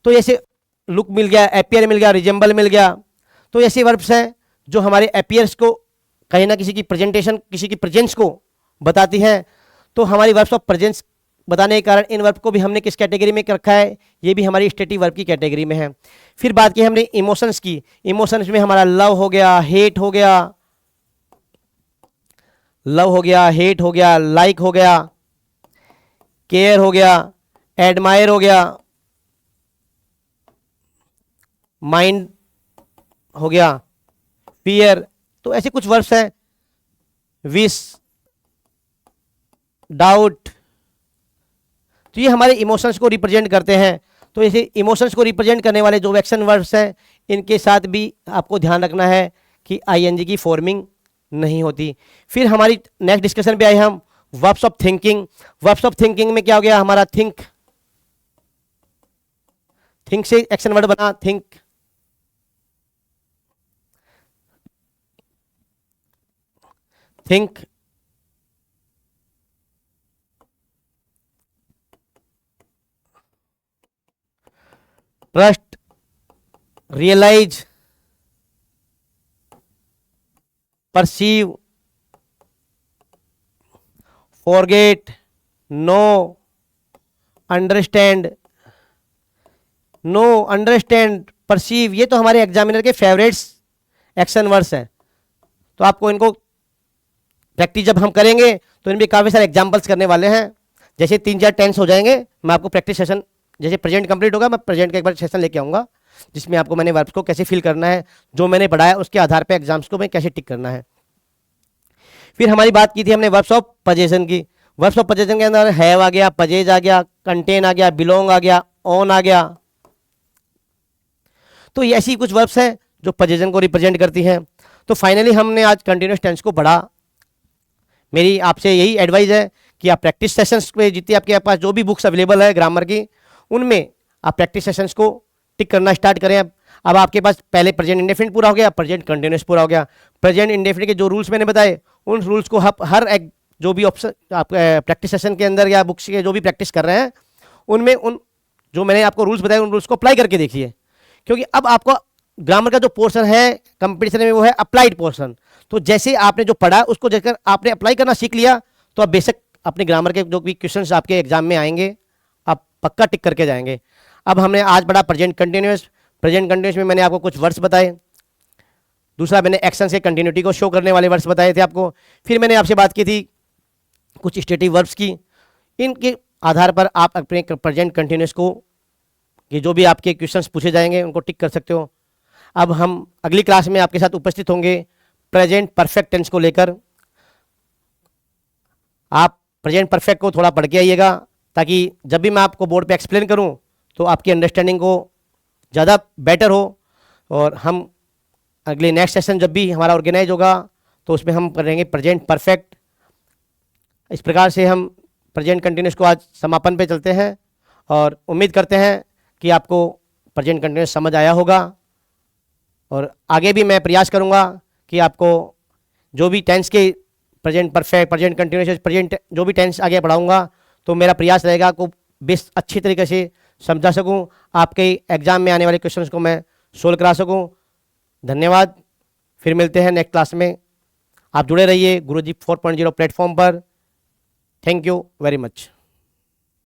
तो ऐसे लुक मिल गया, अपीयर मिल गया, रिजेंबल मिल गया। तो ऐसे वर्ब्स हैं जो हमारे अपीयर्स को कहीं ना किसी की प्रेजेंटेशन, किसी की प्रेजेंस को बताती है। तो हमारी वर्ब्स ऑफ प्रेजेंस बताने के कारण इन वर्ब को भी हमने किस कैटेगरी में रखा है? ये भी हमारी स्टेटिव वर्ब की कैटेगरी में है। फिर बात की हमने इमोशंस की। इमोशंस में हमारा लव हो गया, हेट हो गया, लव हो गया, हेट हो गया, लाइक हो गया, केयर हो गया, एडमायर हो गया, माइंड हो गया, फियर। तो ऐसे कुछ वर्ब्स हैं। Wish, doubt. तो ये हमारे इमोशंस को रिप्रेजेंट करते हैं। तो ऐसे इमोशंस को रिप्रेजेंट करने वाले जो एक्शन वर्ब्स हैं, इनके साथ भी आपको ध्यान रखना है कि आईएनजी की फॉर्मिंग नहीं होती। फिर हमारी नेक्स्ट डिस्कशन पे आए हम verbs of thinking. Verbs of thinking में क्या हो गया हमारा? थिंक। थिंक से एक्शन वर्ड बना think. Think, trust, realise, perceive, forget, know, understand. Know, understand, perceive, ये तो हमारे एग्जामिनर के फेवरेट्स एक्शन वर्ड्स हैं। तो आपको इनको प्रैक्टिस जब हम करेंगे तो इनमें काफ़ी सारे एग्जांपल्स करने वाले हैं। जैसे 3-4 टेंस हो जाएंगे, मैं आपको प्रैक्टिस सेशन, जैसे प्रेजेंट कंप्लीट होगा मैं प्रेजेंट का एक बार सेशन लेके आऊँगा, जिसमें आपको मैंने वर्ब्स को कैसे फिल करना है, जो मैंने पढ़ाया उसके आधार पर एग्जाम्स को मैं कैसे टिक करना है। फिर हमारी बात की थी हमने वर्ब्स ऑफ पोजेशन की। वर्ब्स ऑफ पोजेशन के अंदर हैव आ गया, पजेज आ गया, कंटेन आ गया, बिलोंग आ गया, ऑन आ गया। तो ये ऐसी कुछ वर्ब्स हैं जो पोजेशन को रिप्रेजेंट करती हैं। तो फाइनली हमने आज कंटिन्यूस टेंस को पढ़ा। मेरी आपसे यही एडवाइस है कि आप प्रैक्टिस सेशंस पे, जितनी आपके पास जो भी बुक्स अवेलेबल है ग्रामर की, उनमें आप प्रैक्टिस सेशंस को टिक करना स्टार्ट करें। अब आपके पास पहले प्रेजेंट इंडेफिनिट पूरा हो गया, प्रेजेंट कंटिन्यूस पूरा हो गया। प्रेजेंट इंडेफिनिट के जो रूल्स मैंने बताए, उन रूल्स को हर एक जो भी ऑप्शन आप प्रैक्टिस सेशन के अंदर या बुक्स के जो भी प्रैक्टिस कर रहे हैं, उनमें उन जो मैंने आपको रूल्स बताए उन रूल्स को अप्लाई करके देखिए। क्योंकि अब आपको ग्रामर का जो पोर्शन है कंपटीशन में वो है अप्लाइड पोर्शन। तो जैसे आपने जो पढ़ा उसको जैसे आपने अप्लाई करना सीख लिया, तो आप बेशक अपने ग्रामर के जो भी क्वेश्चंस आपके एग्जाम में आएंगे आप पक्का टिक करके जाएंगे। अब हमने आज पढ़ा प्रेजेंट कंटिन्यूस। प्रेजेंट कंटिन्यूस में मैंने आपको कुछ वर्ड्स बताए, दूसरा मैंने एक्शन से कंटिन्यूटी को शो करने वाले वर्ड्स बताए थे आपको, फिर मैंने आपसे बात की थी कुछ स्टेटिव वर्ब्स की। इनके आधार पर आप अपने प्रेजेंट कंटिन्यूस को ये जो भी आपके क्वेश्चंस पूछे जाएंगे उनको टिक कर सकते हो। अब हम अगली क्लास में आपके साथ उपस्थित होंगे प्रेजेंट परफेक्ट टेंस को लेकर। आप प्रेजेंट परफेक्ट को थोड़ा पढ़ के आइएगा, ताकि जब भी मैं आपको बोर्ड पे एक्सप्लेन करूं तो आपकी अंडरस्टैंडिंग को ज़्यादा बेटर हो। और हम अगले नेक्स्ट सेशन जब भी हमारा ऑर्गेनाइज होगा तो उसमें हम करेंगे प्रेजेंट परफेक्ट। इस प्रकार से हम प्रेजेंट कंटिन्यूस को आज समापन पे चलते हैं, और उम्मीद करते हैं कि आपको प्रेजेंट कंटिन्यूस समझ आया होगा। और आगे भी मैं प्रयास करूंगा कि आपको जो भी टेंस के present perfect, present continuous, present जो भी टेंस आगे पढ़ाऊंगा तो मेरा प्रयास रहेगा को बेस अच्छी तरीके से समझा सकूं, आपके एग्जाम में आने वाले क्वेश्चंस को मैं सोल्व करा सकूं। धन्यवाद, फिर मिलते हैं नेक्स्ट क्लास में। आप जुड़े रहिए गुरुजी 4.0 प्लेटफॉर्म पर। Thank you very much.